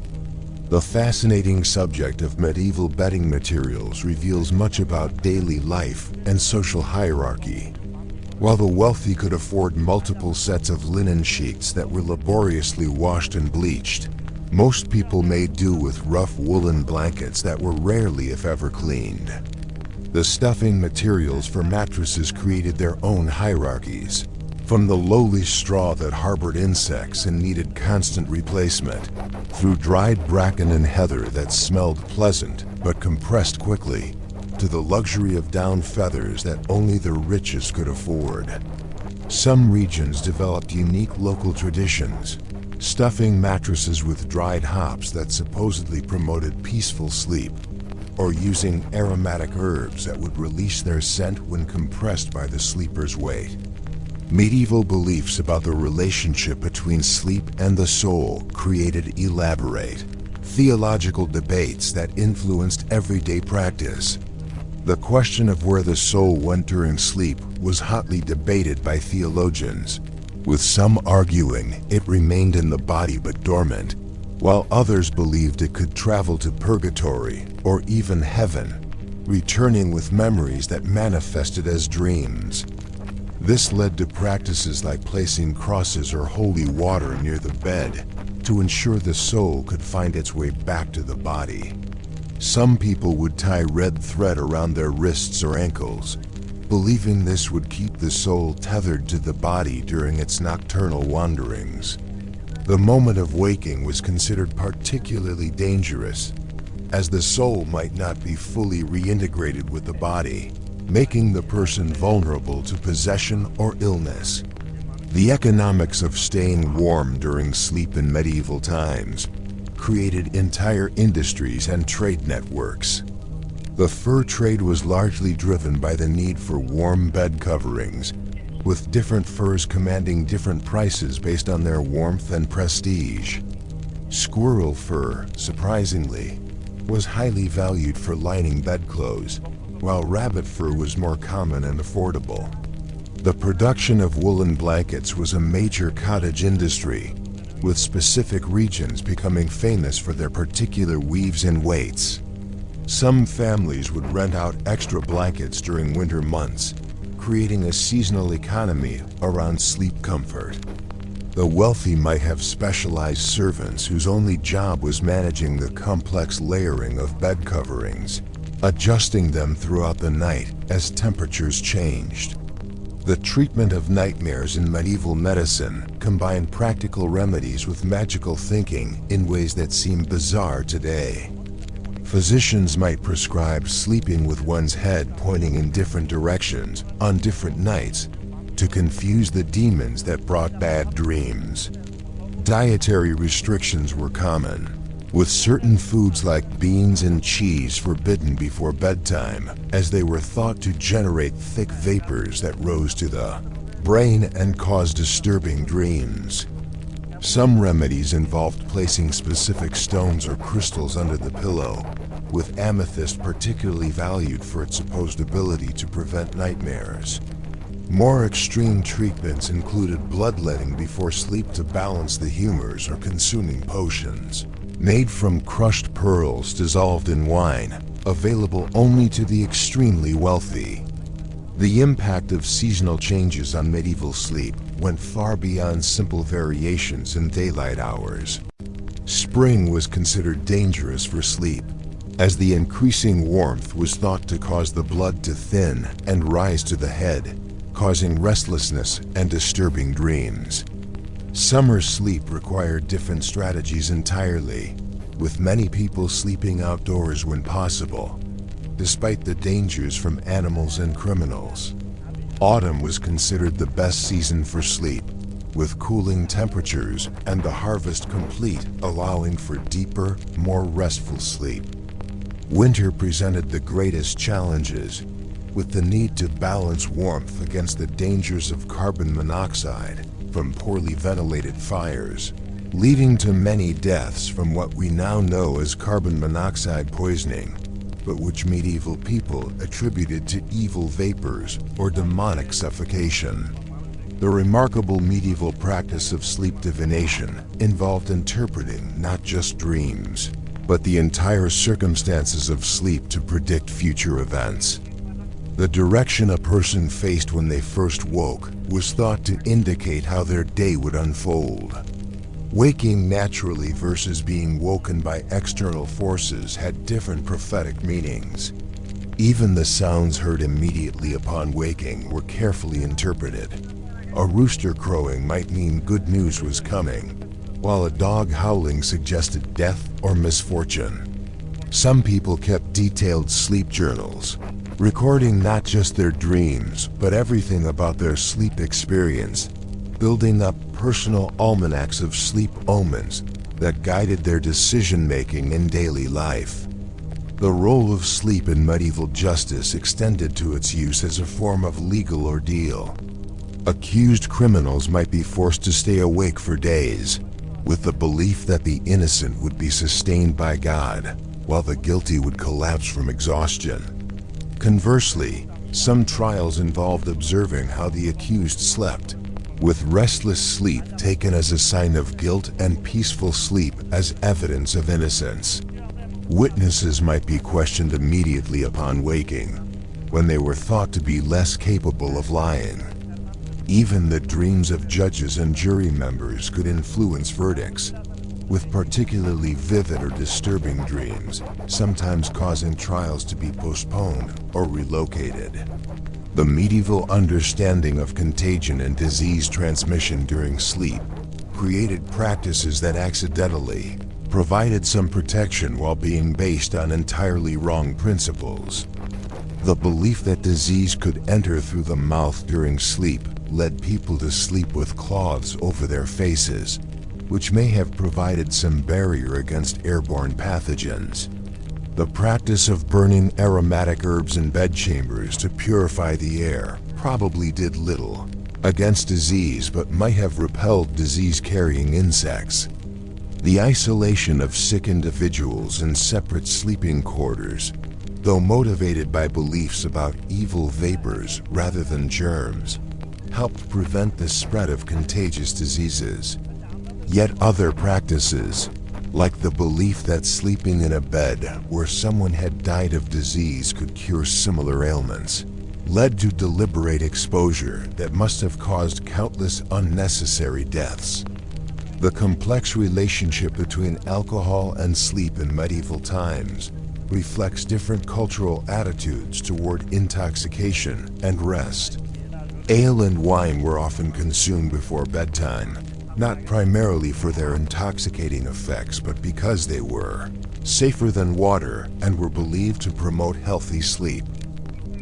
The fascinating subject of medieval bedding materials reveals much about daily life and social hierarchy. While the wealthy could afford multiple sets of linen sheets that were laboriously washed and bleached, most people made do with rough woolen blankets that were rarely, if ever, cleaned. The stuffing materials for mattresses created their own hierarchies, from the lowly straw that harbored insects and needed constant replacement, through dried bracken and heather that smelled pleasant but compressed quickly, to the luxury of down feathers that only the richest could afford. Some regions developed unique local traditions, stuffing mattresses with dried hops that supposedly promoted peaceful sleep, or using aromatic herbs that would release their scent when compressed by the sleeper's weight. Medieval beliefs about the relationship between sleep and the soul created elaborate theological debates that influenced everyday practice. The question of where the soul went during sleep was hotly debated by theologians, with some arguing it remained in the body but dormant, while others believed it could travel to purgatory or even heaven, returning with memories that manifested as dreams. This led to practices like placing crosses or holy water near the bed to ensure the soul could find its way back to the body. Some people would tie red thread around their wrists or ankles, believing this would keep the soul tethered to the body during its nocturnal wanderings. The moment of waking was considered particularly dangerous, as the soul might not be fully reintegrated with the body, making the person vulnerable to possession or illness. The economics of staying warm during sleep in medieval times created entire industries and trade networks. The fur trade was largely driven by the need for warm bed coverings, with different furs commanding different prices based on their warmth and prestige. Squirrel fur, surprisingly, was highly valued for lining bedclothes, while rabbit fur was more common and affordable. The production of woolen blankets was a major cottage industry, with specific regions becoming famous for their particular weaves and weights. Some families would rent out extra blankets during winter months, creating a seasonal economy around sleep comfort. The wealthy might have specialized servants whose only job was managing the complex layering of bed coverings, adjusting them throughout the night as temperatures changed. The treatment of nightmares in medieval medicine combined practical remedies with magical thinking in ways that seem bizarre today. Physicians might prescribe sleeping with one's head pointing in different directions on different nights to confuse the demons that brought bad dreams. Dietary restrictions were common, with certain foods like beans and cheese forbidden before bedtime, as they were thought to generate thick vapors that rose to the brain and cause disturbing dreams. Some remedies involved placing specific stones or crystals under the pillow, with amethyst particularly valued for its supposed ability to prevent nightmares. More extreme treatments included bloodletting before sleep to balance the humors or consuming potions made from crushed pearls dissolved in wine, available only to the extremely wealthy. The impact of seasonal changes on medieval sleep went far beyond simple variations in daylight hours. Spring was considered dangerous for sleep, as the increasing warmth was thought to cause the blood to thin and rise to the head, causing restlessness and disturbing dreams. Summer sleep required different strategies entirely, with many people sleeping outdoors when possible, despite the dangers from animals and criminals. Autumn was considered the best season for sleep, with cooling temperatures and the harvest complete, allowing for deeper, more restful sleep. Winter presented the greatest challenges, with the need to balance warmth against the dangers of carbon monoxide from poorly ventilated fires, leading to many deaths from what we now know as carbon monoxide poisoning, but which medieval people attributed to evil vapors or demonic suffocation. The remarkable medieval practice of sleep divination involved interpreting not just dreams, but the entire circumstances of sleep to predict future events. The direction a person faced when they first woke was thought to indicate how their day would unfold. Waking naturally versus being woken by external forces had different prophetic meanings. Even the sounds heard immediately upon waking were carefully interpreted. A rooster crowing might mean good news was coming, while a dog howling suggested death or misfortune. Some people kept detailed sleep journals, recording not just their dreams, but everything about their sleep experience, building up personal almanacs of sleep omens that guided their decision-making in daily life. The role of sleep in medieval justice extended to its use as a form of legal ordeal. Accused criminals might be forced to stay awake for days, with the belief that the innocent would be sustained by God, while the guilty would collapse from exhaustion. Conversely, some trials involved observing how the accused slept, with restless sleep taken as a sign of guilt and peaceful sleep as evidence of innocence. Witnesses might be questioned immediately upon waking, when they were thought to be less capable of lying. Even the dreams of judges and jury members could influence verdicts, with particularly vivid or disturbing dreams, sometimes causing trials to be postponed or relocated. The medieval understanding of contagion and disease transmission during sleep created practices that accidentally provided some protection while being based on entirely wrong principles. The belief that disease could enter through the mouth during sleep led people to sleep with cloths over their faces, which may have provided some barrier against airborne pathogens. The practice of burning aromatic herbs in bedchambers to purify the air probably did little against disease but might have repelled disease-carrying insects. The isolation of sick individuals in separate sleeping quarters, though motivated by beliefs about evil vapors rather than germs, helped prevent the spread of contagious diseases. Yet other practices, like the belief that sleeping in a bed where someone had died of disease could cure similar ailments, led to deliberate exposure that must have caused countless unnecessary deaths. The complex relationship between alcohol and sleep in medieval times reflects different cultural attitudes toward intoxication and rest. Ale and wine were often consumed before bedtime, not primarily for their intoxicating effects, but because they were safer than water and were believed to promote healthy sleep.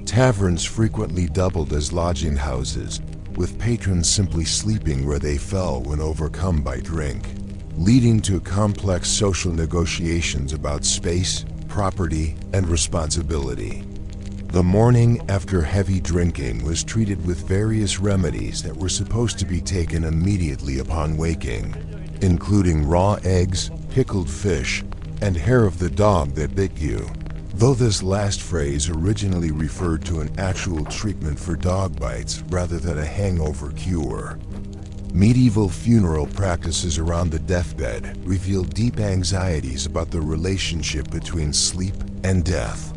Taverns frequently doubled as lodging houses, with patrons simply sleeping where they fell when overcome by drink, leading to complex social negotiations about space, property, and responsibility. The morning after heavy drinking was treated with various remedies that were supposed to be taken immediately upon waking, including raw eggs, pickled fish, and hair of the dog that bit you, though this last phrase originally referred to an actual treatment for dog bites rather than a hangover cure. Medieval funeral practices around the deathbed revealed deep anxieties about the relationship between sleep and death.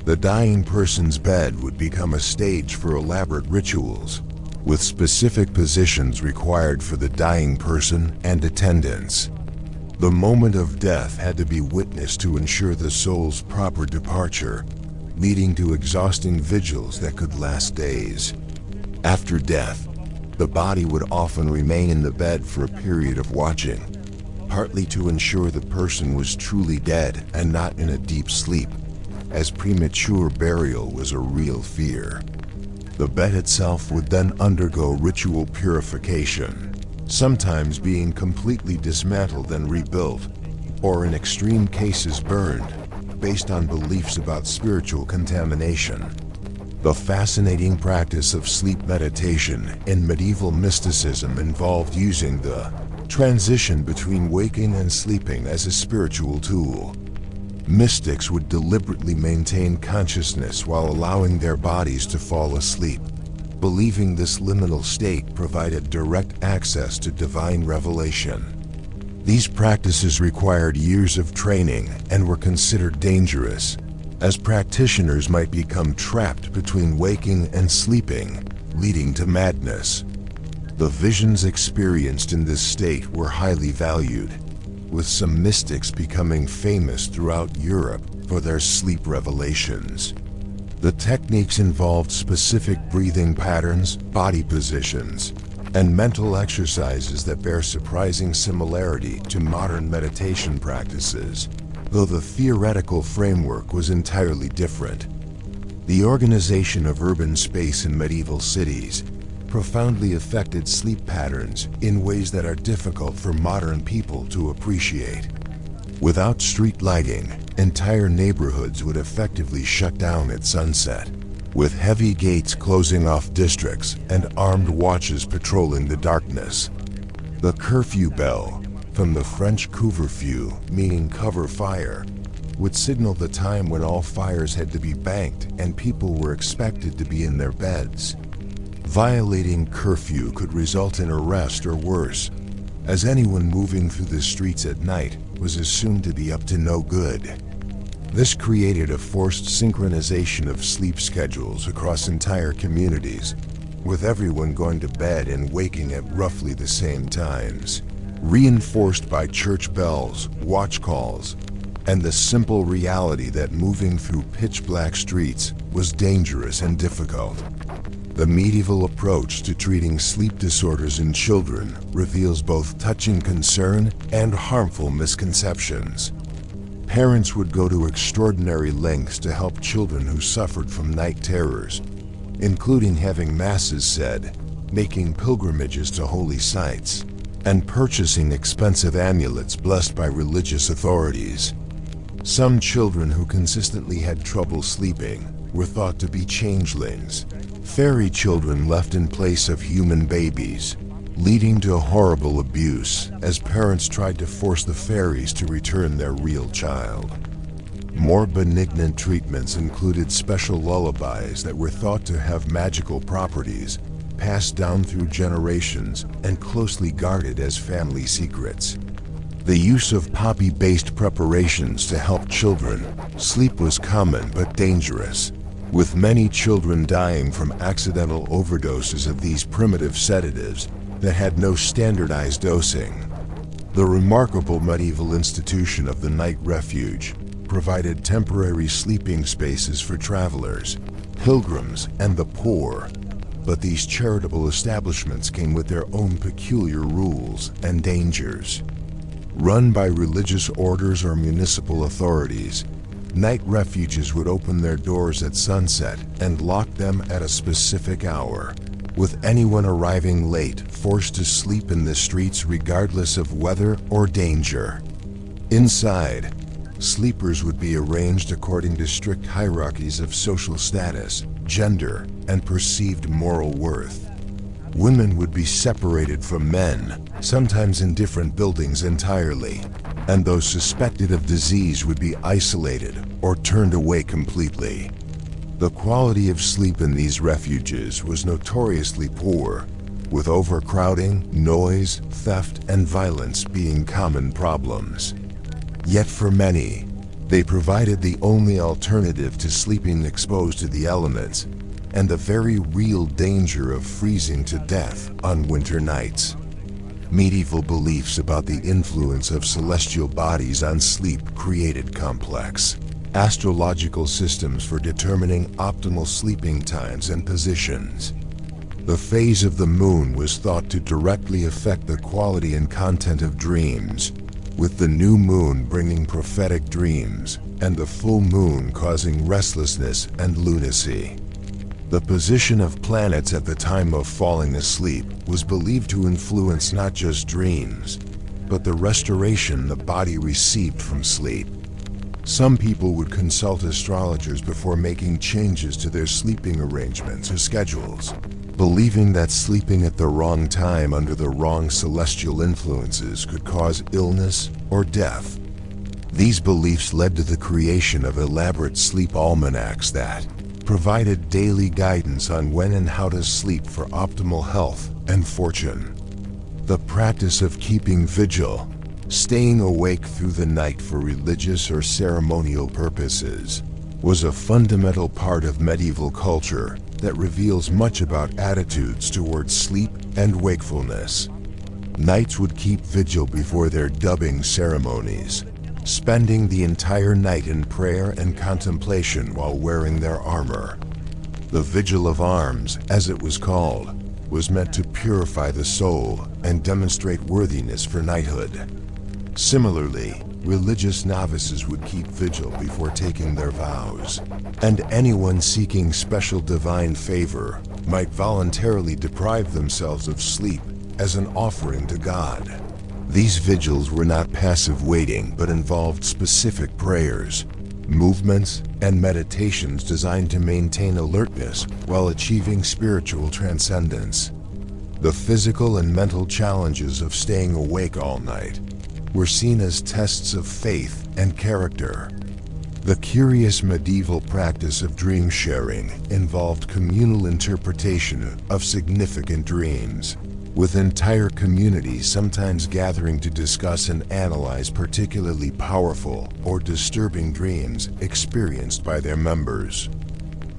The dying person's bed would become a stage for elaborate rituals, with specific positions required for the dying person and attendants. The moment of death had to be witnessed to ensure the soul's proper departure, leading to exhausting vigils that could last days. After death, the body would often remain in the bed for a period of watching, partly to ensure the person was truly dead and not in a deep sleep, as premature burial was a real fear. The bed itself would then undergo ritual purification, sometimes being completely dismantled and rebuilt, or in extreme cases burned, based on beliefs about spiritual contamination. The fascinating practice of sleep meditation in medieval mysticism involved using the transition between waking and sleeping as a spiritual tool. Mystics would deliberately maintain consciousness while allowing their bodies to fall asleep, believing this liminal state provided direct access to divine revelation. These practices required years of training and were considered dangerous, as practitioners might become trapped between waking and sleeping, leading to madness. The visions experienced in this state were highly valued, with some mystics becoming famous throughout Europe for their sleep revelations. The techniques involved specific breathing patterns, body positions, and mental exercises that bear surprising similarity to modern meditation practices, though the theoretical framework was entirely different. The organization of urban space in medieval cities profoundly affected sleep patterns in ways that are difficult for modern people to appreciate. Without street lighting, entire neighborhoods would effectively shut down at sunset, with heavy gates closing off districts and armed watches patrolling the darkness. The curfew bell, from the French couvre-feu, meaning cover fire, would signal the time when all fires had to be banked and people were expected to be in their beds. Violating curfew could result in arrest or worse, as anyone moving through the streets at night was assumed to be up to no good. This created a forced synchronization of sleep schedules across entire communities, with everyone going to bed and waking at roughly the same times, reinforced by church bells, watch calls, and the simple reality that moving through pitch-black streets was dangerous and difficult. The medieval approach to treating sleep disorders in children reveals both touching concern and harmful misconceptions. Parents would go to extraordinary lengths to help children who suffered from night terrors, including having masses said, making pilgrimages to holy sites, and purchasing expensive amulets blessed by religious authorities. Some children who consistently had trouble sleeping were thought to be changelings, fairy children left in place of human babies, leading to horrible abuse as parents tried to force the fairies to return their real child. More benignant treatments included special lullabies that were thought to have magical properties, passed down through generations and closely guarded as family secrets. The use of poppy-based preparations to help children sleep was common but dangerous, with many children dying from accidental overdoses of these primitive sedatives that had no standardized dosing. The remarkable medieval institution of the night refuge provided temporary sleeping spaces for travelers, pilgrims, and the poor, but these charitable establishments came with their own peculiar rules and dangers. Run by religious orders or municipal authorities, night refuges would open their doors at sunset and lock them at a specific hour, with anyone arriving late forced to sleep in the streets regardless of weather or danger. Inside, sleepers would be arranged according to strict hierarchies of social status, gender, and perceived moral worth. Women would be separated from men, sometimes in different buildings entirely, and those suspected of disease would be isolated or turned away completely. The quality of sleep in these refuges was notoriously poor, with overcrowding, noise, theft, and violence being common problems. Yet for many, they provided the only alternative to sleeping exposed to the elements and the very real danger of freezing to death on winter nights. Medieval beliefs about the influence of celestial bodies on sleep created complex astrological systems for determining optimal sleeping times and positions. The phase of the moon was thought to directly affect the quality and content of dreams, with the new moon bringing prophetic dreams and the full moon causing restlessness and lunacy. The position of planets at the time of falling asleep was believed to influence not just dreams, but the restoration the body received from sleep. Some people would consult astrologers before making changes to their sleeping arrangements or schedules, believing that sleeping at the wrong time under the wrong celestial influences could cause illness or death. These beliefs led to the creation of elaborate sleep almanacs that provided daily guidance on when and how to sleep for optimal health and fortune. The practice of keeping vigil, staying awake through the night for religious or ceremonial purposes, was a fundamental part of medieval culture that reveals much about attitudes towards sleep and wakefulness. Knights would keep vigil before their dubbing ceremonies, spending the entire night in prayer and contemplation while wearing their armor. The Vigil of Arms, as it was called, was meant to purify the soul and demonstrate worthiness for knighthood. Similarly, religious novices would keep vigil before taking their vows, and anyone seeking special divine favor might voluntarily deprive themselves of sleep as an offering to God. These vigils were not passive waiting, but involved specific prayers, movements, and meditations designed to maintain alertness while achieving spiritual transcendence. The physical and mental challenges of staying awake all night were seen as tests of faith and character. The curious medieval practice of dream sharing involved communal interpretation of significant dreams, with entire communities sometimes gathering to discuss and analyze particularly powerful or disturbing dreams experienced by their members.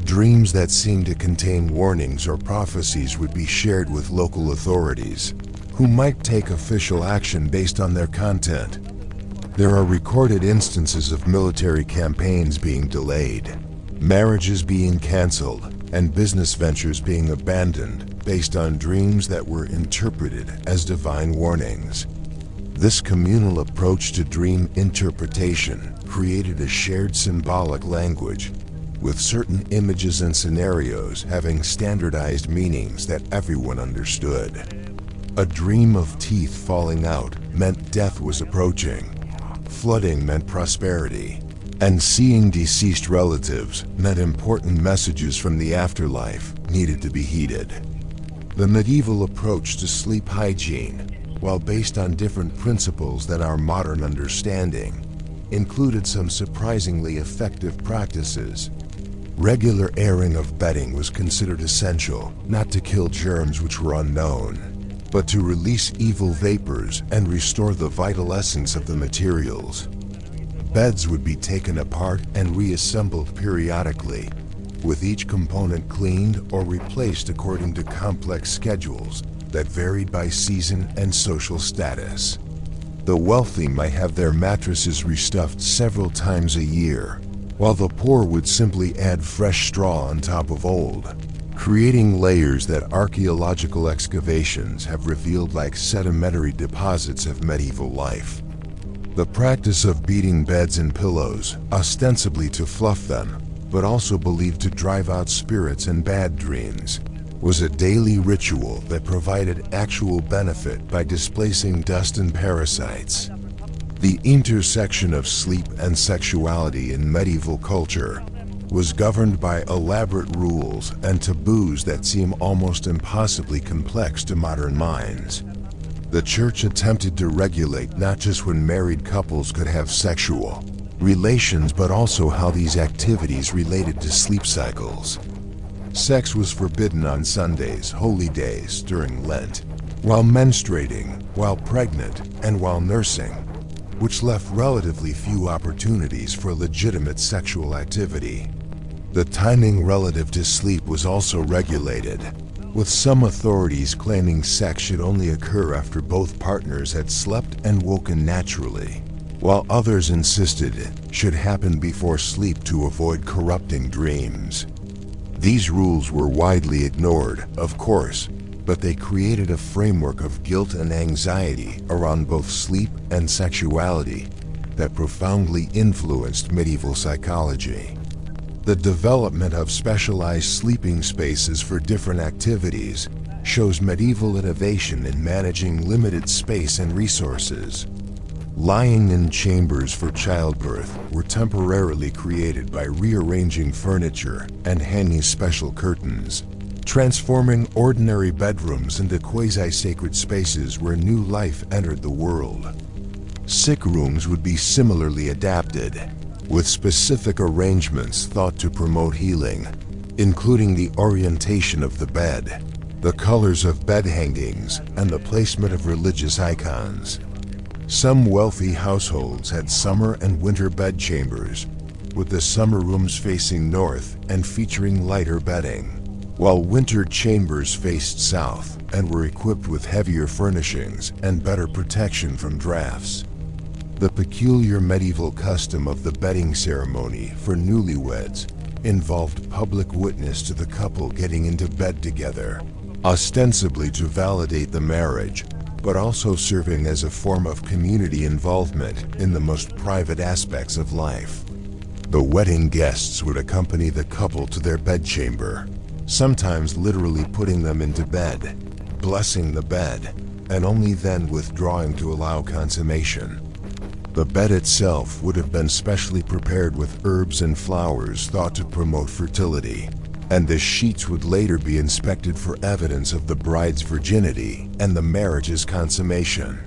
Dreams that seemed to contain warnings or prophecies would be shared with local authorities, who might take official action based on their content. There are recorded instances of military campaigns being delayed, marriages being canceled, and business ventures being abandoned based on dreams that were interpreted as divine warnings. This communal approach to dream interpretation created a shared symbolic language, with certain images and scenarios having standardized meanings that everyone understood. A dream of teeth falling out meant death was approaching, flooding meant prosperity, and seeing deceased relatives meant important messages from the afterlife needed to be heeded. The medieval approach to sleep hygiene, while based on different principles than our modern understanding, included some surprisingly effective practices. Regular airing of bedding was considered essential, not to kill germs which were unknown, but to release evil vapors and restore the vital essence of the materials. Beds would be taken apart and reassembled periodically, with each component cleaned or replaced according to complex schedules that varied by season and social status. The wealthy might have their mattresses restuffed several times a year, while the poor would simply add fresh straw on top of old, creating layers that archaeological excavations have revealed like sedimentary deposits of medieval life. The practice of beating beds and pillows, ostensibly to fluff them, but also believed to drive out spirits and bad dreams, was a daily ritual that provided actual benefit by displacing dust and parasites. The intersection of sleep and sexuality in medieval culture was governed by elaborate rules and taboos that seem almost impossibly complex to modern minds. The church attempted to regulate not just when married couples could have sexual relations, but also how these activities related to sleep cycles. Sex was forbidden on Sundays, holy days, during Lent, while menstruating, while pregnant, and while nursing, which left relatively few opportunities for legitimate sexual activity. The timing relative to sleep was also regulated, with some authorities claiming sex should only occur after both partners had slept and woken naturally, while others insisted it should happen before sleep to avoid corrupting dreams. These rules were widely ignored, of course, but they created a framework of guilt and anxiety around both sleep and sexuality that profoundly influenced medieval psychology. The development of specialized sleeping spaces for different activities shows medieval innovation in managing limited space and resources. Lying-in chambers for childbirth were temporarily created by rearranging furniture and hanging special curtains, transforming ordinary bedrooms into quasi-sacred spaces where new life entered the world. Sick rooms would be similarly adapted, with specific arrangements thought to promote healing, including the orientation of the bed, the colors of bed hangings, and the placement of religious icons. Some wealthy households had summer and winter bedchambers, with the summer rooms facing north and featuring lighter bedding, while winter chambers faced south and were equipped with heavier furnishings and better protection from drafts. The peculiar medieval custom of the bedding ceremony for newlyweds involved public witness to the couple getting into bed together, ostensibly to validate the marriage, but also serving as a form of community involvement in the most private aspects of life. The wedding guests would accompany the couple to their bedchamber, sometimes literally putting them into bed, blessing the bed, and only then withdrawing to allow consummation. The bed itself would have been specially prepared with herbs and flowers thought to promote fertility, and the sheets would later be inspected for evidence of the bride's virginity and the marriage's consummation.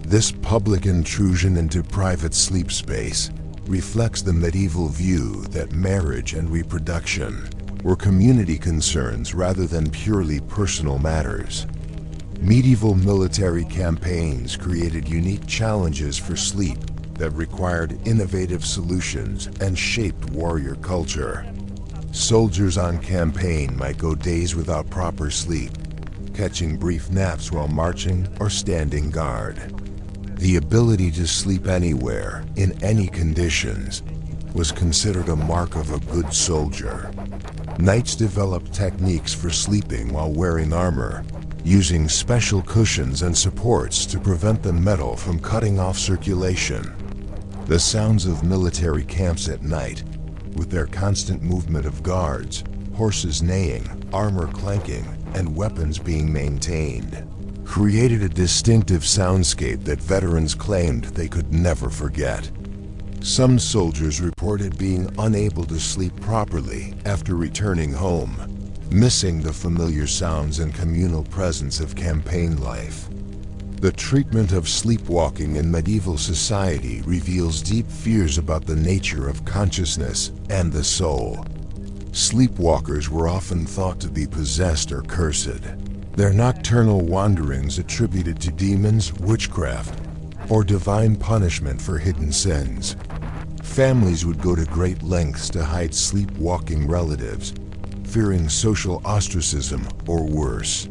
This public intrusion into private sleep space reflects the medieval view that marriage and reproduction were community concerns rather than purely personal matters. Medieval military campaigns created unique challenges for sleep that required innovative solutions and shaped warrior culture. Soldiers on campaign might go days without proper sleep, catching brief naps while marching or standing guard. The ability to sleep anywhere, in any conditions, was considered a mark of a good soldier. Knights developed techniques for sleeping while wearing armor, using special cushions and supports to prevent the metal from cutting off circulation. The sounds of military camps at night, with their constant movement of guards, horses neighing, armor clanking, and weapons being maintained, created a distinctive soundscape that veterans claimed they could never forget. Some soldiers reported being unable to sleep properly after returning home, missing the familiar sounds and communal presence of campaign life. The treatment of sleepwalking in medieval society reveals deep fears about the nature of consciousness and the soul. Sleepwalkers were often thought to be possessed or cursed, their nocturnal wanderings attributed to demons, witchcraft, or divine punishment for hidden sins. Families would go to great lengths to hide sleepwalking relatives, fearing social ostracism or worse.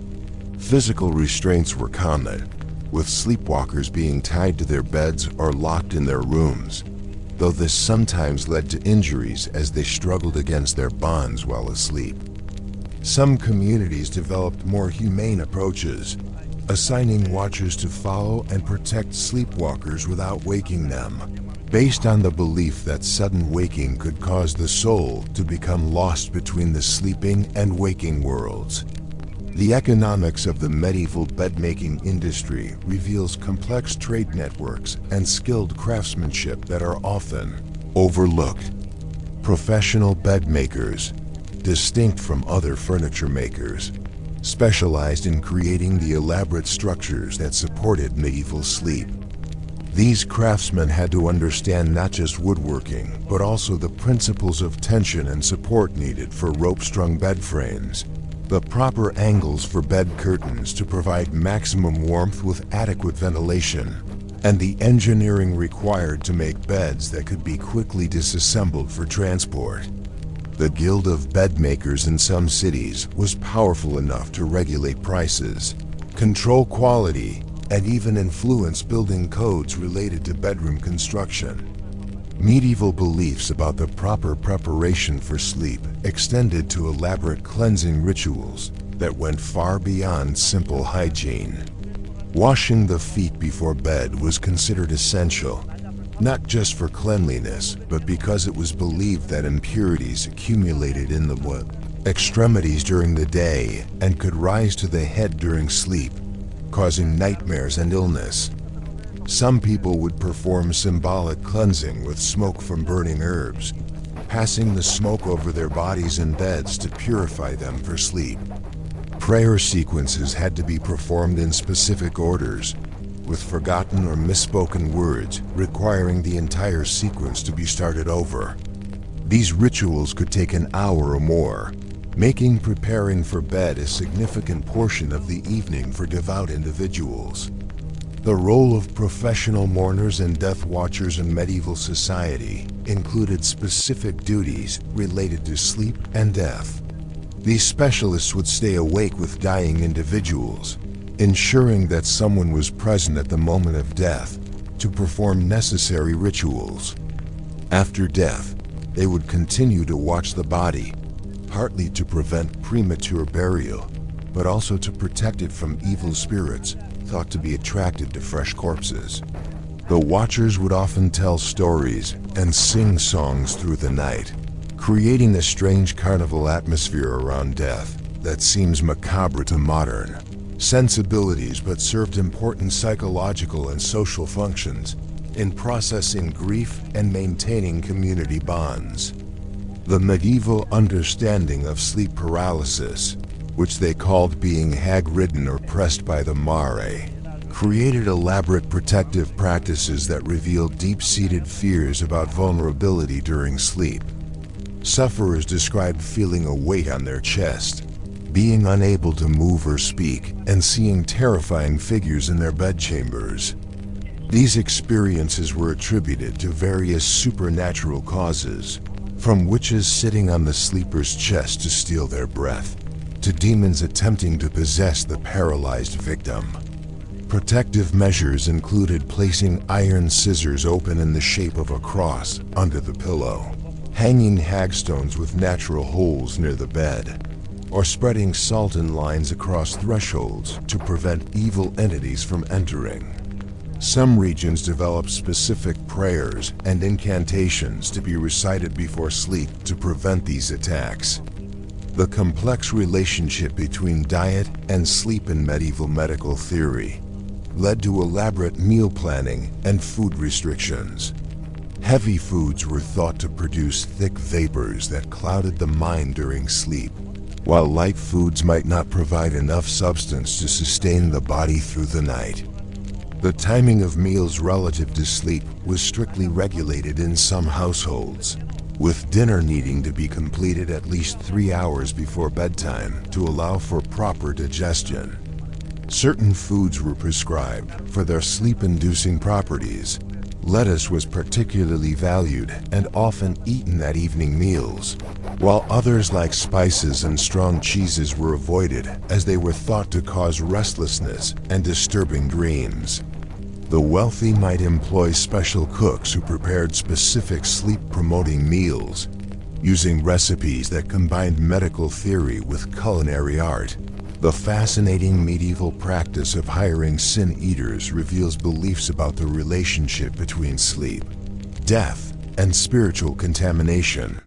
Physical restraints were common, with sleepwalkers being tied to their beds or locked in their rooms, though this sometimes led to injuries as they struggled against their bonds while asleep. Some communities developed more humane approaches, assigning watchers to follow and protect sleepwalkers without waking them, based on the belief that sudden waking could cause the soul to become lost between the sleeping and waking worlds. The economics of the medieval bed-making industry reveals complex trade networks and skilled craftsmanship that are often overlooked. Professional bed makers, distinct from other furniture makers, specialized in creating the elaborate structures that supported medieval sleep. These craftsmen had to understand not just woodworking, but also the principles of tension and support needed for rope-strung bed frames, the proper angles for bed curtains to provide maximum warmth with adequate ventilation, and the engineering required to make beds that could be quickly disassembled for transport. The Guild of Bedmakers in some cities was powerful enough to regulate prices, control quality, and even influence building codes related to bedroom construction. Medieval beliefs about the proper preparation for sleep extended to elaborate cleansing rituals that went far beyond simple hygiene. Washing the feet before bed was considered essential, not just for cleanliness, but because it was believed that impurities accumulated in the extremities during the day and could rise to the head during sleep, causing nightmares and illness. Some people would perform symbolic cleansing with smoke from burning herbs, passing the smoke over their bodies and beds to purify them for sleep. Prayer sequences had to be performed in specific orders, with forgotten or misspoken words requiring the entire sequence to be started over. These rituals could take an hour or more, making preparing for bed a significant portion of the evening for devout individuals. The role of professional mourners and death watchers in medieval society included specific duties related to sleep and death. These specialists would stay awake with dying individuals, ensuring that someone was present at the moment of death to perform necessary rituals. After death, they would continue to watch the body, partly to prevent premature burial, but also to protect it from evil spirits thought to be attracted to fresh corpses. The watchers would often tell stories and sing songs through the night, creating a strange carnival atmosphere around death that seems macabre to modern sensibilities but served important psychological and social functions in processing grief and maintaining community bonds. The medieval understanding of sleep paralysis, which they called being hag-ridden or pressed by the mare, created elaborate protective practices that revealed deep-seated fears about vulnerability during sleep. Sufferers described feeling a weight on their chest, being unable to move or speak, and seeing terrifying figures in their bedchambers. These experiences were attributed to various supernatural causes, from witches sitting on the sleeper's chest to steal their breath, to demons attempting to possess the paralyzed victim. Protective measures included placing iron scissors open in the shape of a cross under the pillow, hanging hagstones with natural holes near the bed, or spreading Salton lines across thresholds to prevent evil entities from entering. Some regions developed specific prayers and incantations to be recited before sleep to prevent these attacks. The complex relationship between diet and sleep in medieval medical theory led to elaborate meal planning and food restrictions. Heavy foods were thought to produce thick vapors that clouded the mind during sleep, while light foods might not provide enough substance to sustain the body through the night. The timing of meals relative to sleep was strictly regulated in some households, with dinner needing to be completed at least 3 hours before bedtime to allow for proper digestion. Certain foods were prescribed for their sleep-inducing properties. Lettuce was particularly valued and often eaten at evening meals, while others like spices and strong cheeses were avoided as they were thought to cause restlessness and disturbing dreams. The wealthy might employ special cooks who prepared specific sleep-promoting meals, using recipes that combined medical theory with culinary art. The fascinating medieval practice of hiring sin eaters reveals beliefs about the relationship between sleep, death, and spiritual contamination.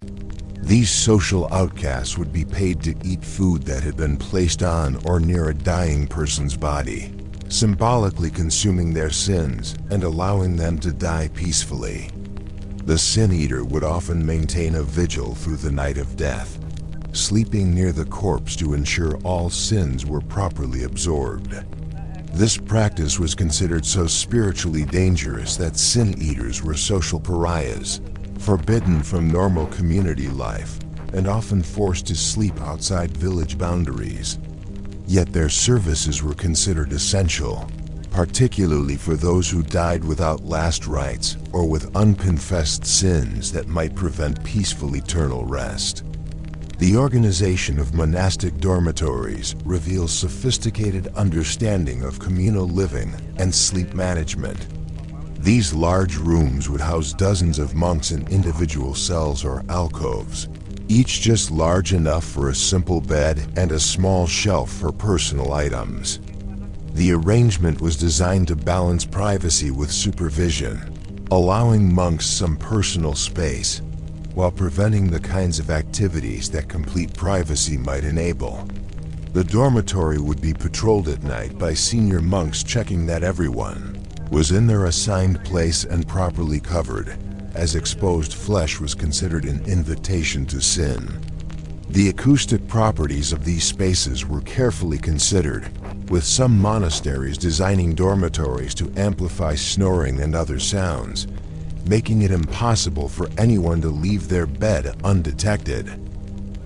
These social outcasts would be paid to eat food that had been placed on or near a dying person's body, symbolically consuming their sins and allowing them to die peacefully. The sin eater would often maintain a vigil through the night of death, sleeping near the corpse to ensure all sins were properly absorbed. This practice was considered so spiritually dangerous that sin eaters were social pariahs, forbidden from normal community life, and often forced to sleep outside village boundaries. Yet their services were considered essential, particularly for those who died without last rites or with unconfessed sins that might prevent peaceful eternal rest. The organization of monastic dormitories reveals sophisticated understanding of communal living and sleep management. These large rooms would house dozens of monks in individual cells or alcoves, each just large enough for a simple bed and a small shelf for personal items. The arrangement was designed to balance privacy with supervision, allowing monks some personal space, while preventing the kinds of activities that complete privacy might enable. The dormitory would be patrolled at night by senior monks checking that everyone was in their assigned place and properly covered, as exposed flesh was considered an invitation to sin. The acoustic properties of these spaces were carefully considered, with some monasteries designing dormitories to amplify snoring and other sounds, making it impossible for anyone to leave their bed undetected.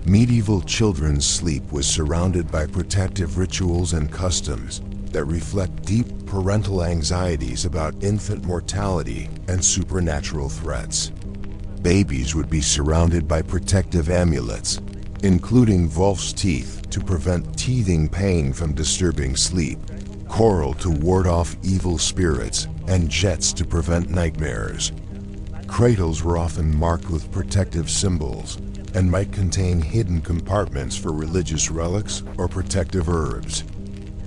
Medieval children's sleep was surrounded by protective rituals and customs that reflect deep parental anxieties about infant mortality and supernatural threats. Babies would be surrounded by protective amulets, including Wolf's teeth to prevent teething pain from disturbing sleep, coral to ward off evil spirits, and jets to prevent nightmares. Cradles were often marked with protective symbols and might contain hidden compartments for religious relics or protective herbs.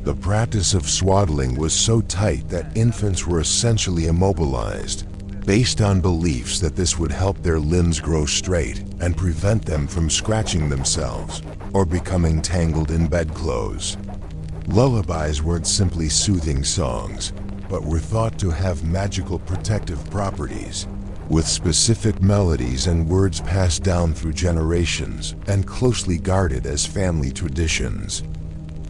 The practice of swaddling was so tight that infants were essentially immobilized, based on beliefs that this would help their limbs grow straight and prevent them from scratching themselves or becoming tangled in bedclothes. Lullabies weren't simply soothing songs, but were thought to have magical protective properties, with specific melodies and words passed down through generations and closely guarded as family traditions.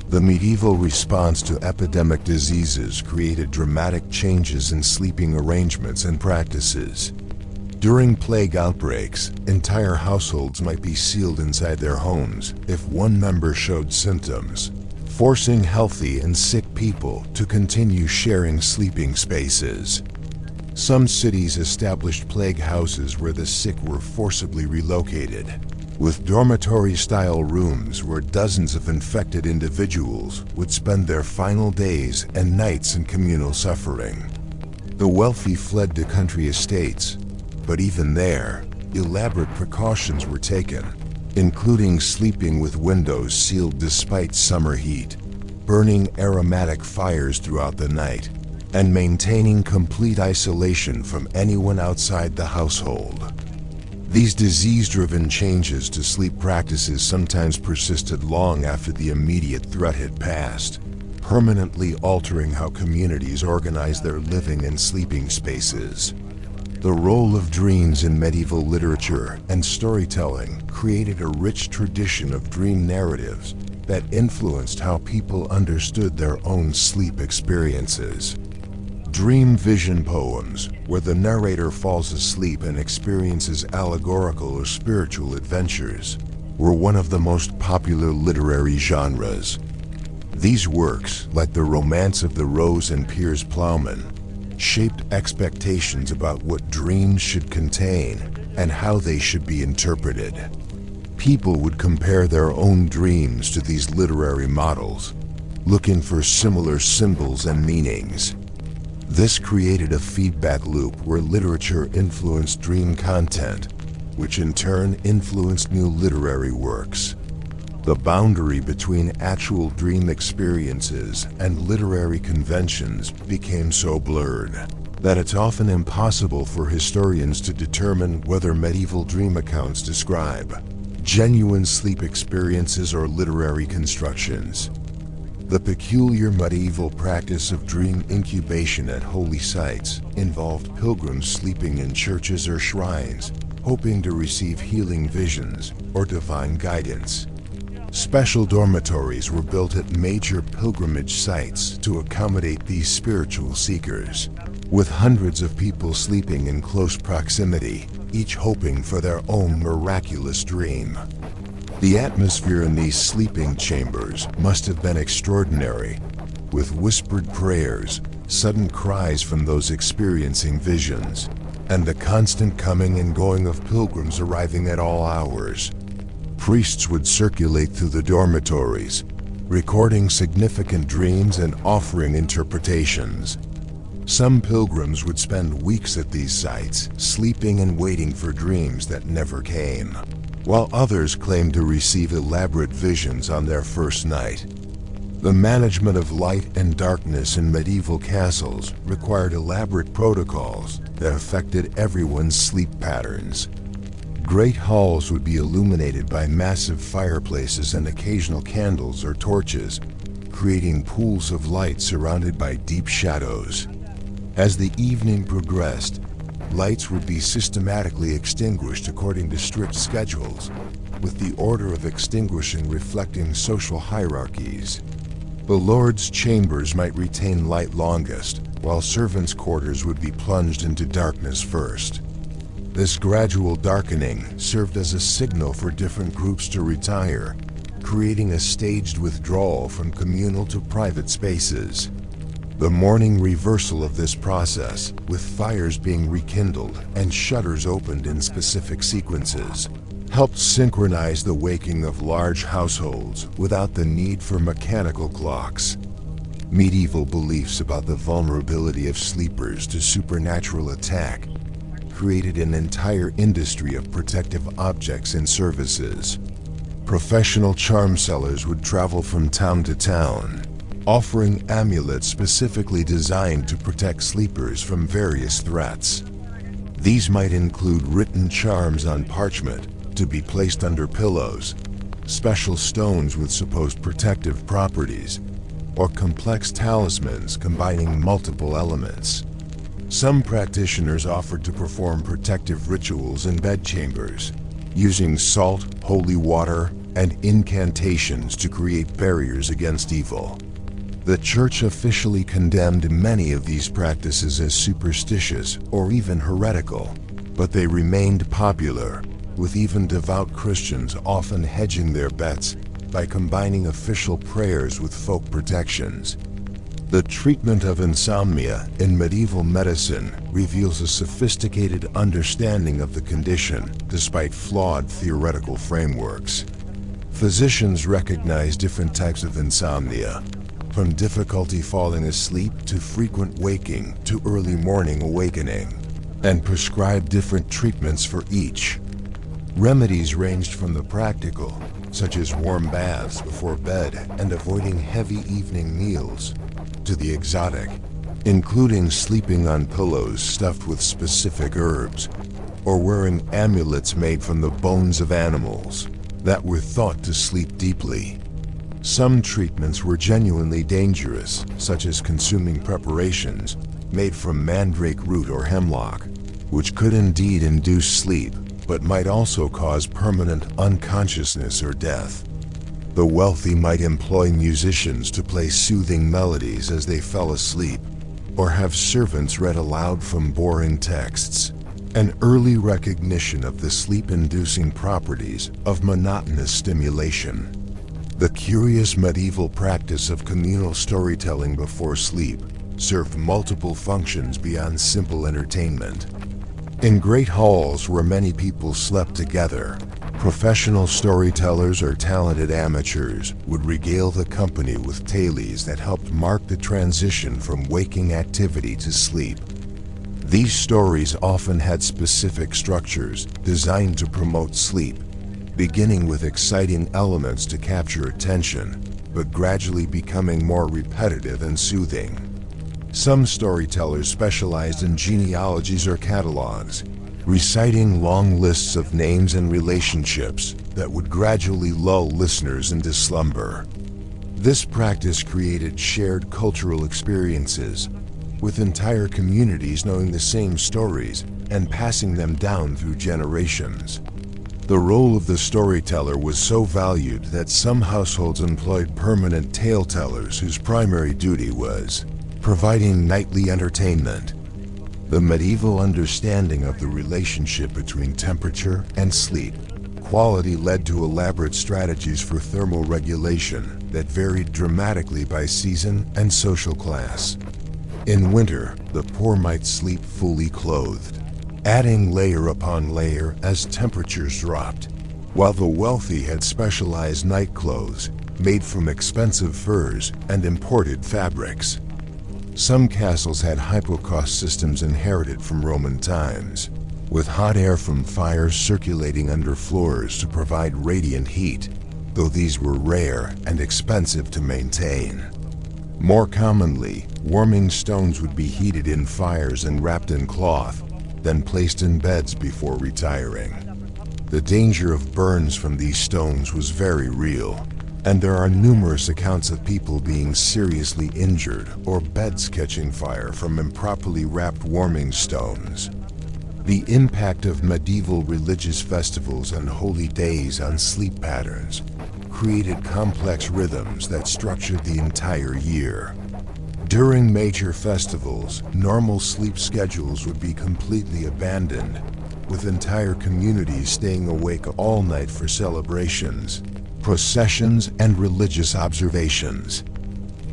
The medieval response to epidemic diseases created dramatic changes in sleeping arrangements and practices. During plague outbreaks, entire households might be sealed inside their homes if one member showed symptoms, forcing healthy and sick people to continue sharing sleeping spaces. Some cities established plague houses where the sick were forcibly relocated, with dormitory-style rooms where dozens of infected individuals would spend their final days and nights in communal suffering. The wealthy fled to country estates, but even there, elaborate precautions were taken, including sleeping with windows sealed despite summer heat, burning aromatic fires throughout the night, and maintaining complete isolation from anyone outside the household. These disease-driven changes to sleep practices sometimes persisted long after the immediate threat had passed, permanently altering how communities organize their living and sleeping spaces. The role of dreams in medieval literature and storytelling created a rich tradition of dream narratives that influenced how people understood their own sleep experiences. Dream vision poems, where the narrator falls asleep and experiences allegorical or spiritual adventures, were one of the most popular literary genres. These works, like the Romance of the Rose and Piers Plowman, shaped expectations about what dreams should contain and how they should be interpreted. People would compare their own dreams to these literary models, looking for similar symbols and meanings. This created a feedback loop where literature influenced dream content, which in turn influenced new literary works. The boundary between actual dream experiences and literary conventions became so blurred that it's often impossible for historians to determine whether medieval dream accounts describe genuine sleep experiences or literary constructions. The peculiar medieval practice of dream incubation at holy sites involved pilgrims sleeping in churches or shrines, hoping to receive healing visions or divine guidance. Special dormitories were built at major pilgrimage sites to accommodate these spiritual seekers, with hundreds of people sleeping in close proximity, each hoping for their own miraculous dream. The atmosphere in these sleeping chambers must have been extraordinary, with whispered prayers, sudden cries from those experiencing visions, and the constant coming and going of pilgrims arriving at all hours. Priests would circulate through the dormitories, recording significant dreams and offering interpretations. Some pilgrims would spend weeks at these sites, sleeping and waiting for dreams that never came, while others claimed to receive elaborate visions on their first night. The management of light and darkness in medieval castles required elaborate protocols that affected everyone's sleep patterns. Great halls would be illuminated by massive fireplaces and occasional candles or torches, creating pools of light surrounded by deep shadows. As the evening progressed, lights would be systematically extinguished according to strict schedules, with the order of extinguishing reflecting social hierarchies. The lord's chambers might retain light longest, while servants' quarters would be plunged into darkness first. This gradual darkening served as a signal for different groups to retire, creating a staged withdrawal from communal to private spaces. The morning reversal of this process, with fires being rekindled and shutters opened in specific sequences, helped synchronize the waking of large households without the need for mechanical clocks. Medieval beliefs about the vulnerability of sleepers to supernatural attack created an entire industry of protective objects and services. Professional charm sellers would travel from town to town, offering amulets specifically designed to protect sleepers from various threats. These might include written charms on parchment to be placed under pillows, special stones with supposed protective properties, or complex talismans combining multiple elements. Some practitioners offered to perform protective rituals in bedchambers, using salt, holy water, and incantations to create barriers against evil. The Church officially condemned many of these practices as superstitious or even heretical, but they remained popular, with even devout Christians often hedging their bets by combining official prayers with folk protections. The treatment of insomnia in medieval medicine reveals a sophisticated understanding of the condition, despite flawed theoretical frameworks. Physicians recognize different types of insomnia, from difficulty falling asleep to frequent waking to early morning awakening, and prescribe different treatments for each. Remedies ranged from the practical, such as warm baths before bed and avoiding heavy evening meals, to the exotic, including sleeping on pillows stuffed with specific herbs, or wearing amulets made from the bones of animals that were thought to sleep deeply. Some treatments were genuinely dangerous, such as consuming preparations made from mandrake root or hemlock, which could indeed induce sleep, but might also cause permanent unconsciousness or death. The wealthy might employ musicians to play soothing melodies as they fell asleep, or have servants read aloud from boring texts. An early recognition of the sleep-inducing properties of monotonous stimulation. The curious medieval practice of communal storytelling before sleep served multiple functions beyond simple entertainment. In great halls where many people slept together, professional storytellers or talented amateurs would regale the company with tales that helped mark the transition from waking activity to sleep. These stories often had specific structures designed to promote sleep, beginning with exciting elements to capture attention, but gradually becoming more repetitive and soothing. Some storytellers specialized in genealogies or catalogs, reciting long lists of names and relationships that would gradually lull listeners into slumber. This practice created shared cultural experiences, with entire communities knowing the same stories and passing them down through generations. The role of the storyteller was so valued that some households employed permanent tale-tellers whose primary duty was providing nightly entertainment. The medieval understanding of the relationship between temperature and sleep quality led to elaborate strategies for thermal regulation that varied dramatically by season and social class. In winter, the poor might sleep fully clothed, adding layer upon layer as temperatures dropped, while the wealthy had specialized night clothes made from expensive furs and imported fabrics. Some castles had hypocaust systems inherited from Roman times, with hot air from fires circulating under floors to provide radiant heat, though these were rare and expensive to maintain. More commonly, warming stones would be heated in fires and wrapped in cloth, then placed in beds before retiring. The danger of burns from these stones was very real, and there are numerous accounts of people being seriously injured or beds catching fire from improperly wrapped warming stones. The impact of medieval religious festivals and holy days on sleep patterns created complex rhythms that structured the entire year. During major festivals, normal sleep schedules would be completely abandoned, with entire communities staying awake all night for celebrations, processions, and religious observations.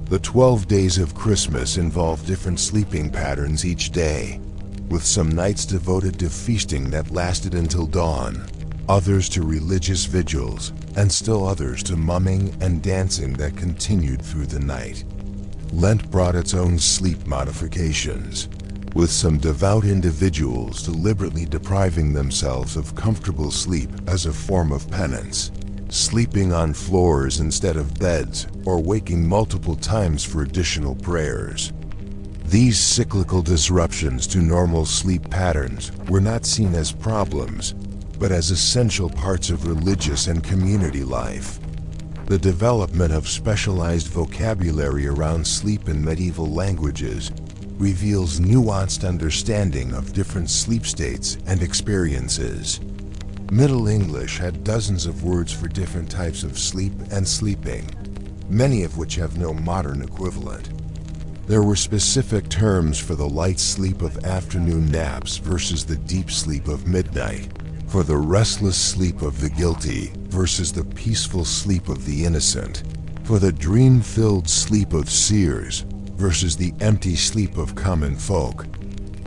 The 12 days of Christmas involved different sleeping patterns each day, with some nights devoted to feasting that lasted until dawn, others to religious vigils, and still others to mumming and dancing that continued through the night. Lent brought its own sleep modifications, with some devout individuals deliberately depriving themselves of comfortable sleep as a form of penance, sleeping on floors instead of beds, or waking multiple times for additional prayers. These cyclical disruptions to normal sleep patterns were not seen as problems, but as essential parts of religious and community life. The development of specialized vocabulary around sleep in medieval languages reveals nuanced understanding of different sleep states and experiences. Middle English had dozens of words for different types of sleep and sleeping, many of which have no modern equivalent. There were specific terms for the light sleep of afternoon naps versus the deep sleep of midnight, for the restless sleep of the guilty versus the peaceful sleep of the innocent, for the dream-filled sleep of seers versus the empty sleep of common folk.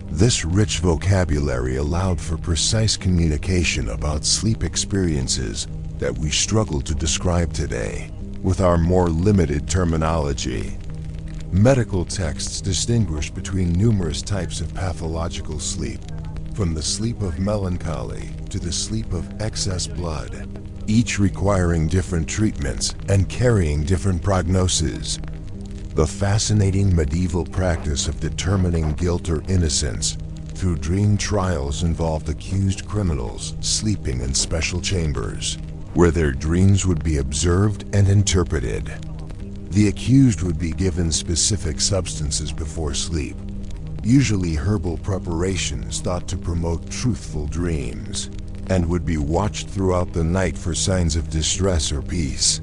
This rich vocabulary allowed for precise communication about sleep experiences that we struggle to describe today with our more limited terminology. Medical texts distinguish between numerous types of pathological sleep, from the sleep of melancholy to the sleep of excess blood, each requiring different treatments and carrying different prognoses. The fascinating medieval practice of determining guilt or innocence through dream trials involved accused criminals sleeping in special chambers, where their dreams would be observed and interpreted. The accused would be given specific substances before sleep, usually herbal preparations thought to promote truthful dreams, and would be watched throughout the night for signs of distress or peace.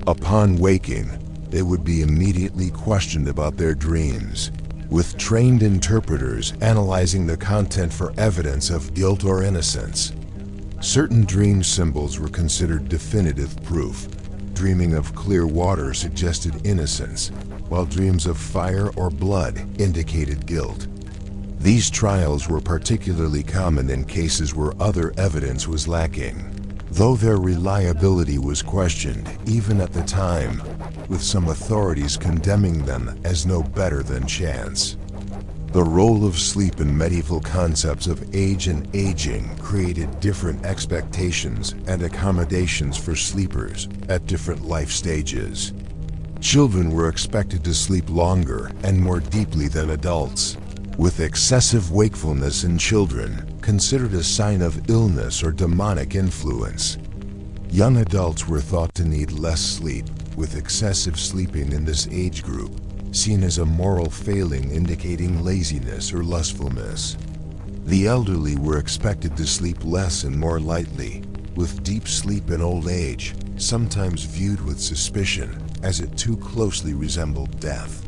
Upon waking, they would be immediately questioned about their dreams, with trained interpreters analyzing the content for evidence of guilt or innocence. Certain dream symbols were considered definitive proof. Dreaming of clear water suggested innocence, while dreams of fire or blood indicated guilt. These trials were particularly common in cases where other evidence was lacking, though their reliability was questioned even at the time, with some authorities condemning them as no better than chance. The role of sleep in medieval concepts of age and aging created different expectations and accommodations for sleepers at different life stages. Children were expected to sleep longer and more deeply than adults, with excessive wakefulness in children considered a sign of illness or demonic influence. Young adults were thought to need less sleep, with excessive sleeping in this age group seen as a moral failing indicating laziness or lustfulness. The elderly were expected to sleep less and more lightly, with deep sleep in old age sometimes viewed with suspicion as it too closely resembled death.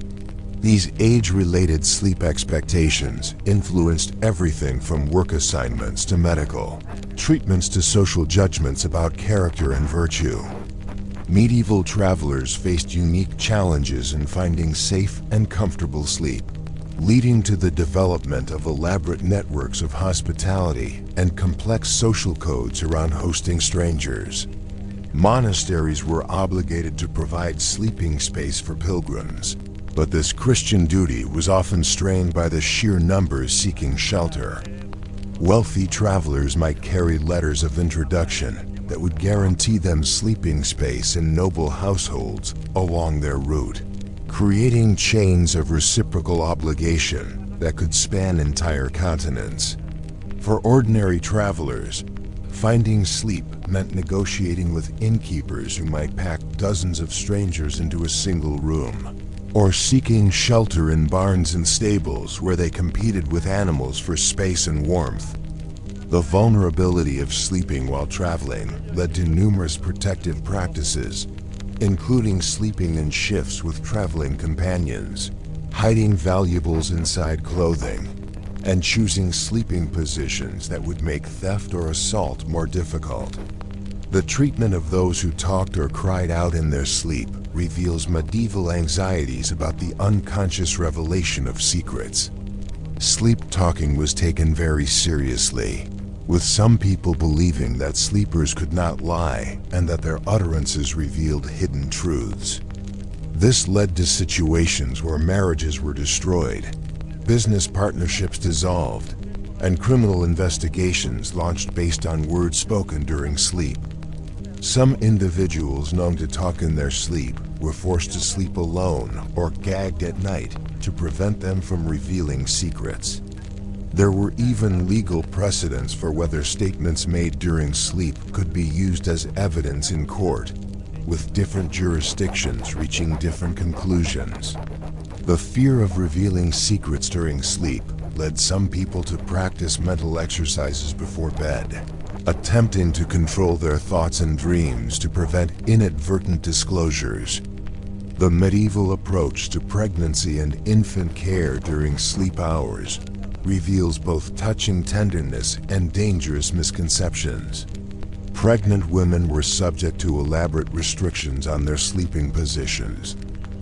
These age-related sleep expectations influenced everything from work assignments to medical treatments to social judgments about character and virtue. Medieval travelers faced unique challenges in finding safe and comfortable sleep, leading to the development of elaborate networks of hospitality and complex social codes around hosting strangers. Monasteries were obligated to provide sleeping space for pilgrims, but this Christian duty was often strained by the sheer numbers seeking shelter. Wealthy travelers might carry letters of introduction that would guarantee them sleeping space in noble households along their route, creating chains of reciprocal obligation that could span entire continents. For ordinary travelers, finding sleep meant negotiating with innkeepers who might pack dozens of strangers into a single room, or seeking shelter in barns and stables where they competed with animals for space and warmth. The vulnerability of sleeping while traveling led to numerous protective practices, including sleeping in shifts with traveling companions, hiding valuables inside clothing, and choosing sleeping positions that would make theft or assault more difficult. The treatment of those who talked or cried out in their sleep reveals medieval anxieties about the unconscious revelation of secrets. Sleep talking was taken very seriously, with some people believing that sleepers could not lie and that their utterances revealed hidden truths. This led to situations where marriages were destroyed, business partnerships dissolved, and criminal investigations launched based on words spoken during sleep. Some individuals known to talk in their sleep were forced to sleep alone or gagged at night to prevent them from revealing secrets. There were even legal precedents for whether statements made during sleep could be used as evidence in court, with different jurisdictions reaching different conclusions. The fear of revealing secrets during sleep led some people to practice mental exercises before bed, attempting to control their thoughts and dreams to prevent inadvertent disclosures. The medieval approach to pregnancy and infant care during sleep hours reveals both touching tenderness and dangerous misconceptions. Pregnant women were subject to elaborate restrictions on their sleeping positions,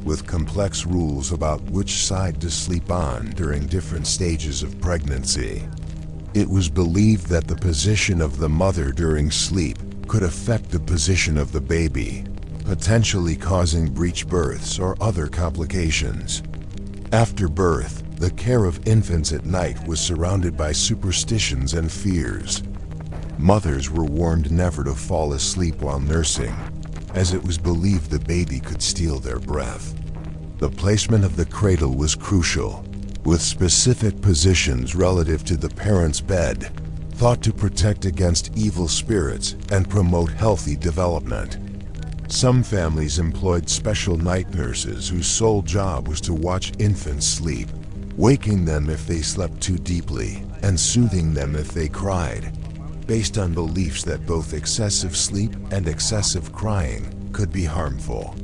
with complex rules about which side to sleep on during different stages of pregnancy. It was believed that the position of the mother during sleep could affect the position of the baby, potentially causing breech births or other complications. After birth, the care of infants at night was surrounded by superstitions and fears. Mothers were warned never to fall asleep while nursing, as it was believed the baby could steal their breath. The placement of the cradle was crucial, with specific positions relative to the parent's bed, thought to protect against evil spirits and promote healthy development. Some families employed special night nurses whose sole job was to watch infants sleep, waking them if they slept too deeply and soothing them if they cried, based on beliefs that both excessive sleep and excessive crying could be harmful.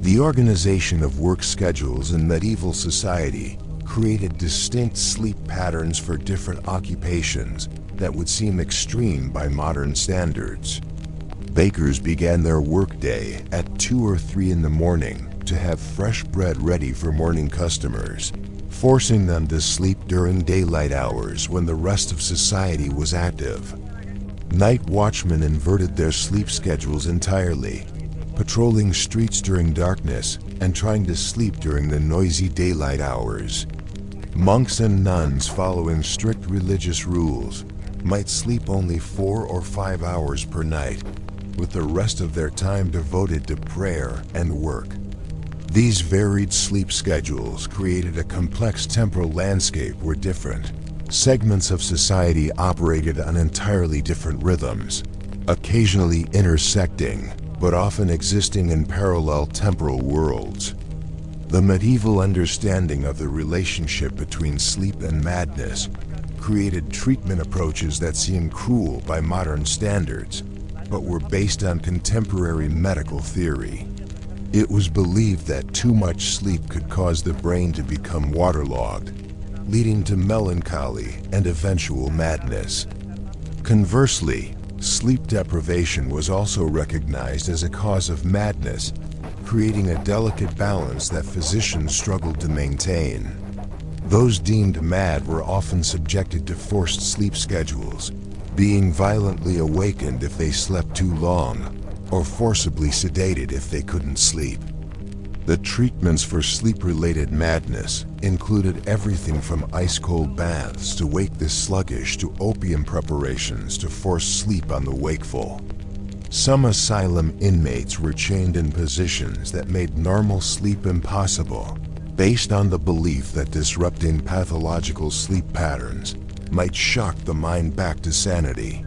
The organization of work schedules in medieval society created distinct sleep patterns for different occupations that would seem extreme by modern standards. Bakers began their workday at 2 or 3 in the morning to have fresh bread ready for morning customers, forcing them to sleep during daylight hours when the rest of society was active. Night watchmen inverted their sleep schedules entirely, patrolling streets during darkness and trying to sleep during the noisy daylight hours. Monks and nuns following strict religious rules might sleep only 4 or 5 hours per night, with the rest of their time devoted to prayer and work. These varied sleep schedules created a complex temporal landscape where different segments of society operated on entirely different rhythms, occasionally intersecting, but often existing in parallel temporal worlds. The medieval understanding of the relationship between sleep and madness created treatment approaches that seem cruel by modern standards, but were based on contemporary medical theory. It was believed that too much sleep could cause the brain to become waterlogged, leading to melancholy and eventual madness. Conversely, sleep deprivation was also recognized as a cause of madness, creating a delicate balance that physicians struggled to maintain. Those deemed mad were often subjected to forced sleep schedules, being violently awakened if they slept too long, or forcibly sedated if they couldn't sleep. The treatments for sleep-related madness included everything from ice-cold baths to wake the sluggish to opium preparations to force sleep on the wakeful. Some asylum inmates were chained in positions that made normal sleep impossible, based on the belief that disrupting pathological sleep patterns might shock the mind back to sanity.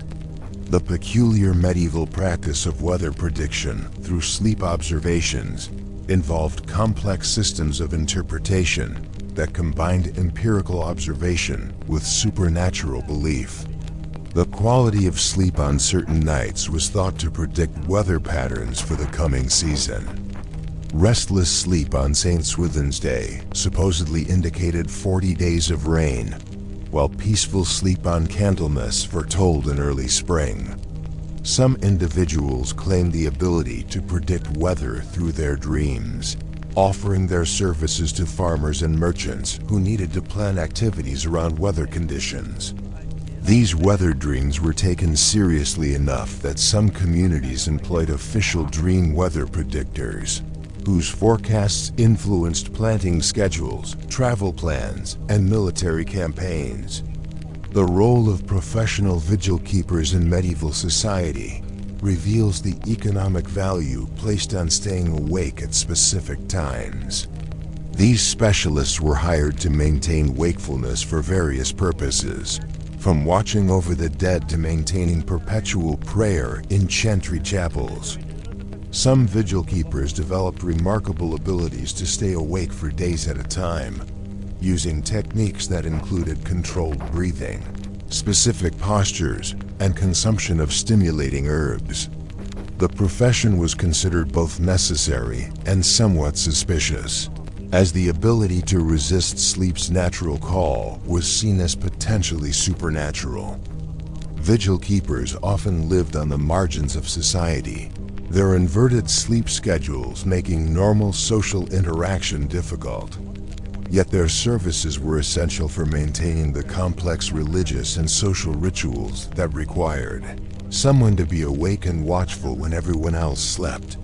The peculiar medieval practice of weather prediction through sleep observations involved complex systems of interpretation that combined empirical observation with supernatural belief. The quality of sleep on certain nights was thought to predict weather patterns for the coming season. Restless sleep on St. Swithin's Day supposedly indicated 40 days of rain, while peaceful sleep on Candlemas foretold an early spring. Some individuals claimed the ability to predict weather through their dreams, offering their services to farmers and merchants who needed to plan activities around weather conditions. These weather dreams were taken seriously enough that some communities employed official dream weather predictors, whose forecasts influenced planting schedules, travel plans, and military campaigns. The role of professional vigil keepers in medieval society reveals the economic value placed on staying awake at specific times. These specialists were hired to maintain wakefulness for various purposes, from watching over the dead to maintaining perpetual prayer in chantry chapels. Some vigil keepers developed remarkable abilities to stay awake for days at a time, using techniques that included controlled breathing, specific postures, and consumption of stimulating herbs. The profession was considered both necessary and somewhat suspicious, as the ability to resist sleep's natural call was seen as potentially supernatural. Vigil keepers often lived on the margins of society, their inverted sleep schedules making normal social interaction difficult. Yet their services were essential for maintaining the complex religious and social rituals that required someone to be awake and watchful when everyone else slept.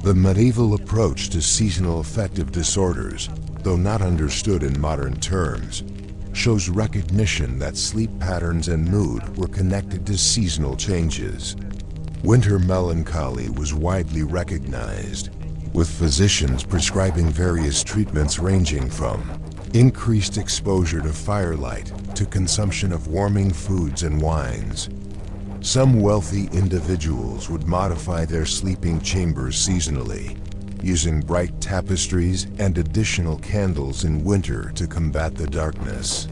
The medieval approach to seasonal affective disorders, though not understood in modern terms, shows recognition that sleep patterns and mood were connected to seasonal changes. Winter melancholy was widely recognized, with physicians prescribing various treatments ranging from increased exposure to firelight to consumption of warming foods and wines. Some wealthy individuals would modify their sleeping chambers seasonally, using bright tapestries and additional candles in winter to combat the darkness.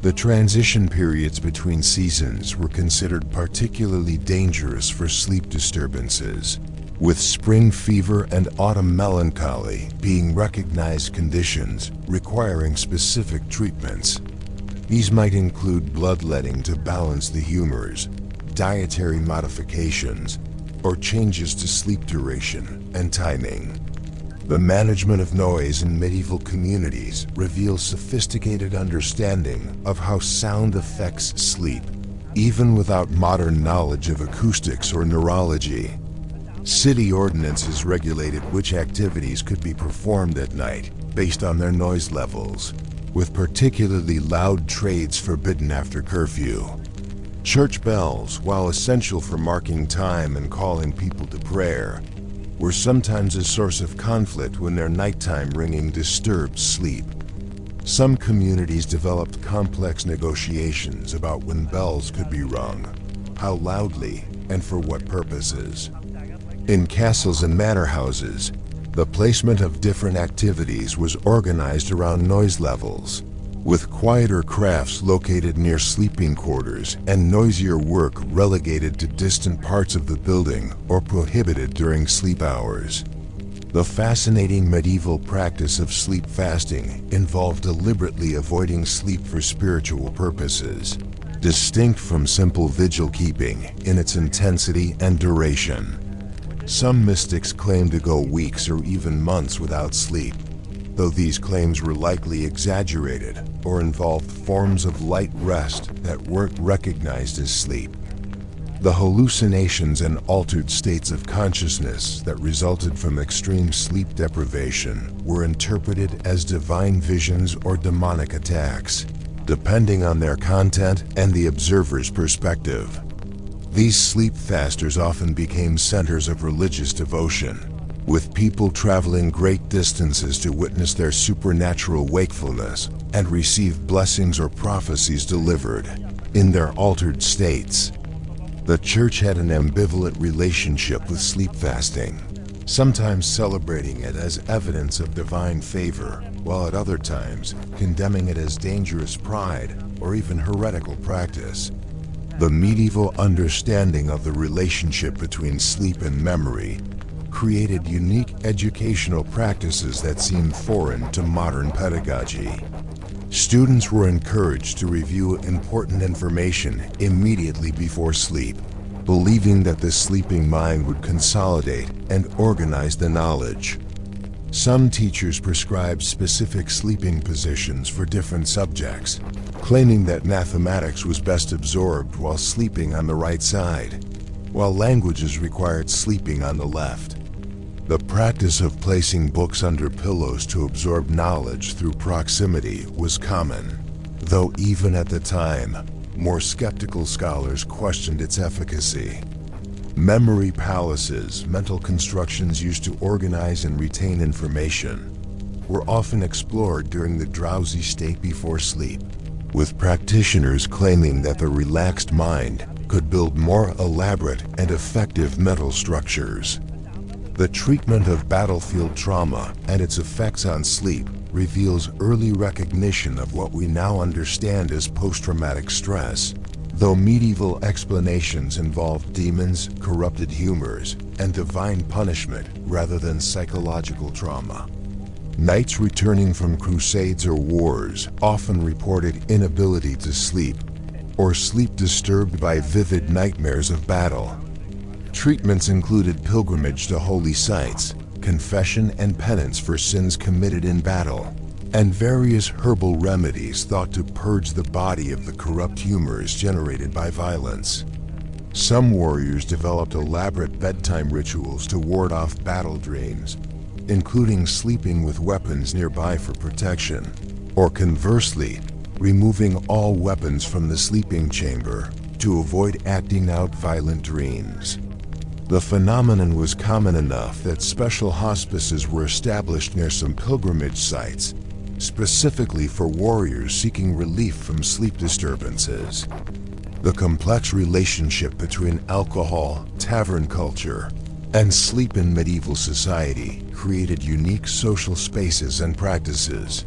The transition periods between seasons were considered particularly dangerous for sleep disturbances, with spring fever and autumn melancholy being recognized conditions requiring specific treatments. These might include bloodletting to balance the humors, dietary modifications, or changes to sleep duration and timing. The management of noise in medieval communities reveals sophisticated understanding of how sound affects sleep, even without modern knowledge of acoustics or neurology. City ordinances regulated which activities could be performed at night based on their noise levels, with particularly loud trades forbidden after curfew. Church bells, while essential for marking time and calling people to prayer, were sometimes a source of conflict when their nighttime ringing disturbed sleep. Some communities developed complex negotiations about when bells could be rung, how loudly, and for what purposes. In castles and manor houses, the placement of different activities was organized around noise levels, with quieter crafts located near sleeping quarters and noisier work relegated to distant parts of the building or prohibited during sleep hours. The fascinating medieval practice of sleep fasting involved deliberately avoiding sleep for spiritual purposes, distinct from simple vigil keeping in its intensity and duration. Some mystics claim to go weeks or even months without sleep, though these claims were likely exaggerated or involved forms of light rest that weren't recognized as sleep. The hallucinations and altered states of consciousness that resulted from extreme sleep deprivation were interpreted as divine visions or demonic attacks, depending on their content and the observer's perspective. These sleep fasters often became centers of religious devotion, with people traveling great distances to witness their supernatural wakefulness and receive blessings or prophecies delivered in their altered states. The church had an ambivalent relationship with sleep fasting, sometimes celebrating it as evidence of divine favor, while at other times condemning it as dangerous pride or even heretical practice. The medieval understanding of the relationship between sleep and memory created unique educational practices that seemed foreign to modern pedagogy. Students were encouraged to review important information immediately before sleep, believing that the sleeping mind would consolidate and organize the knowledge. Some teachers prescribed specific sleeping positions for different subjects, claiming that mathematics was best absorbed while sleeping on the right side, while languages required sleeping on the left. The practice of placing books under pillows to absorb knowledge through proximity was common, though even at the time, more skeptical scholars questioned its efficacy. Memory palaces, mental constructions used to organize and retain information, were often explored during the drowsy state before sleep, with practitioners claiming that the relaxed mind could build more elaborate and effective mental structures. The treatment of battlefield trauma and its effects on sleep reveals early recognition of what we now understand as post-traumatic stress, though medieval explanations involved demons, corrupted humors, and divine punishment rather than psychological trauma. Knights returning from crusades or wars often reported inability to sleep, or sleep disturbed by vivid nightmares of battle. Treatments included pilgrimage to holy sites, confession and penance for sins committed in battle, and various herbal remedies thought to purge the body of the corrupt humors generated by violence. Some warriors developed elaborate bedtime rituals to ward off battle dreams, including sleeping with weapons nearby for protection, or conversely, removing all weapons from the sleeping chamber to avoid acting out violent dreams. The phenomenon was common enough that special hospices were established near some pilgrimage sites, specifically for warriors seeking relief from sleep disturbances. The complex relationship between alcohol, tavern culture, and sleep in medieval society created unique social spaces and practices.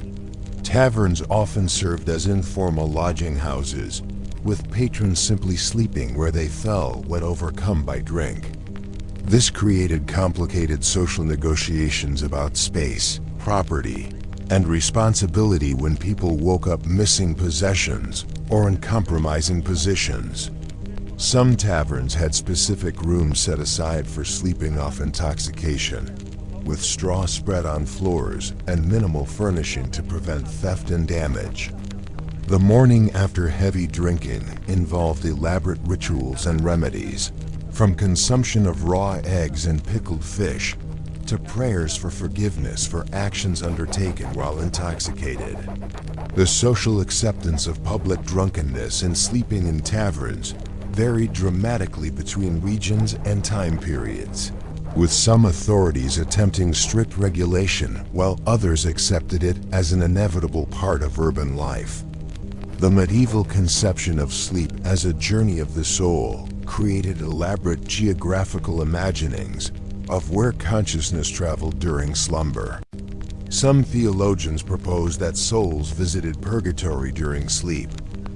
Taverns often served as informal lodging houses, with patrons simply sleeping where they fell when overcome by drink. This created complicated social negotiations about space, property, and responsibility when people woke up missing possessions or in compromising positions. Some taverns had specific rooms set aside for sleeping off intoxication, with straw spread on floors and minimal furnishing to prevent theft and damage. The morning after heavy drinking involved elaborate rituals and remedies, from consumption of raw eggs and pickled fish to prayers for forgiveness for actions undertaken while intoxicated. The social acceptance of public drunkenness and sleeping in taverns varied dramatically between regions and time periods, with some authorities attempting strict regulation while others accepted it as an inevitable part of urban life. The medieval conception of sleep as a journey of the soul created elaborate geographical imaginings of where consciousness traveled during slumber. Some theologians propose that souls visited purgatory during sleep,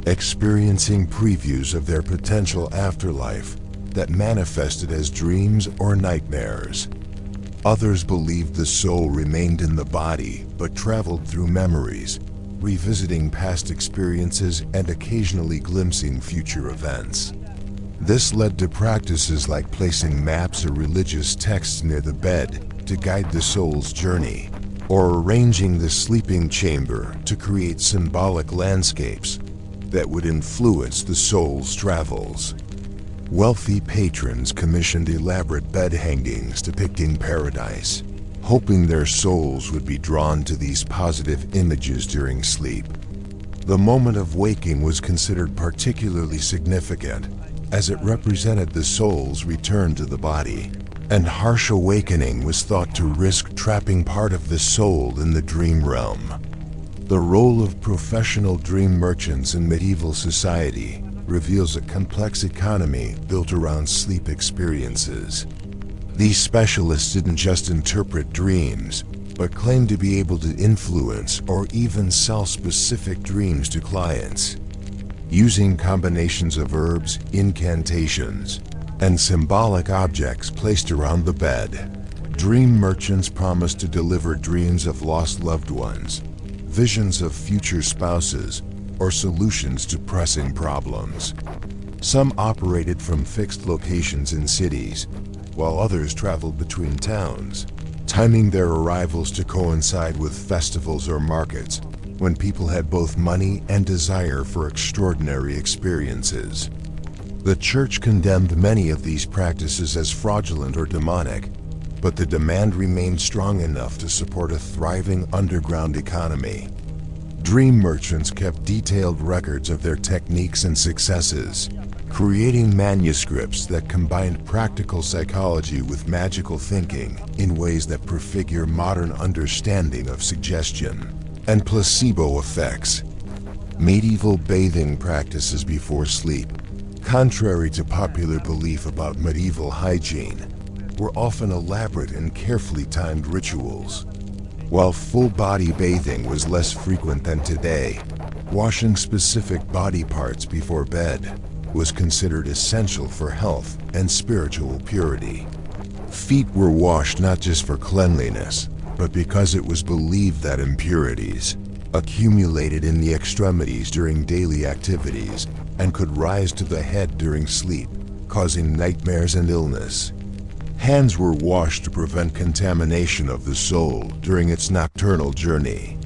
experiencing previews of their potential afterlife that manifested as dreams or nightmares. Others believed the soul remained in the body but traveled through memories, revisiting past experiences and occasionally glimpsing future events. This led to practices like placing maps or religious texts near the bed to guide the soul's journey, or arranging the sleeping chamber to create symbolic landscapes that would influence the soul's travels. Wealthy patrons commissioned elaborate bed hangings depicting paradise, hoping their souls would be drawn to these positive images during sleep. The moment of waking was considered particularly significant, as it represented the soul's return to the body, and harsh awakening was thought to risk trapping part of the soul in the dream realm. The role of professional dream merchants in medieval society reveals a complex economy built around sleep experiences. These specialists didn't just interpret dreams, but claimed to be able to influence or even sell specific dreams to clients. Using combinations of herbs, incantations, and symbolic objects placed around the bed, dream merchants promised to deliver dreams of lost loved ones, visions of future spouses, or solutions to pressing problems. Some operated from fixed locations in cities, while others traveled between towns, timing their arrivals to coincide with festivals or markets when people had both money and desire for extraordinary experiences. The church condemned many of these practices as fraudulent or demonic, but the demand remained strong enough to support a thriving underground economy. Dream merchants kept detailed records of their techniques and successes, creating manuscripts that combined practical psychology with magical thinking in ways that prefigure modern understanding of suggestion and placebo effects. Medieval bathing practices before sleep, contrary to popular belief about medieval hygiene, were often elaborate and carefully timed rituals. While full-body bathing was less frequent than today, washing specific body parts before bed was considered essential for health and spiritual purity. Feet were washed not just for cleanliness, but because it was believed that impurities accumulated in the extremities during daily activities and could rise to the head during sleep, causing nightmares and illness. Hands were washed to prevent contamination of the soul during its nocturnal journey.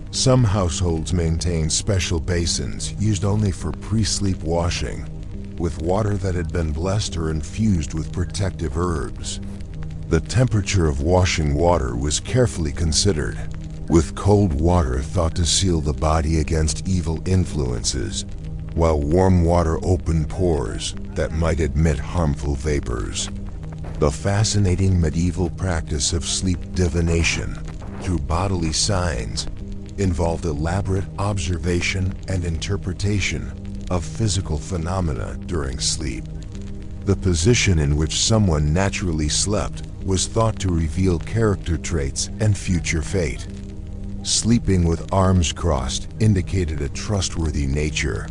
Some households maintained special basins used only for pre-sleep washing, with water that had been blessed or infused with protective herbs. The temperature of washing water was carefully considered, with cold water thought to seal the body against evil influences, while warm water opened pores that might admit harmful vapors. The fascinating medieval practice of sleep divination through bodily signs involved elaborate observation and interpretation of physical phenomena during sleep. The position in which someone naturally slept was thought to reveal character traits and future fate. Sleeping with arms crossed indicated a trustworthy nature,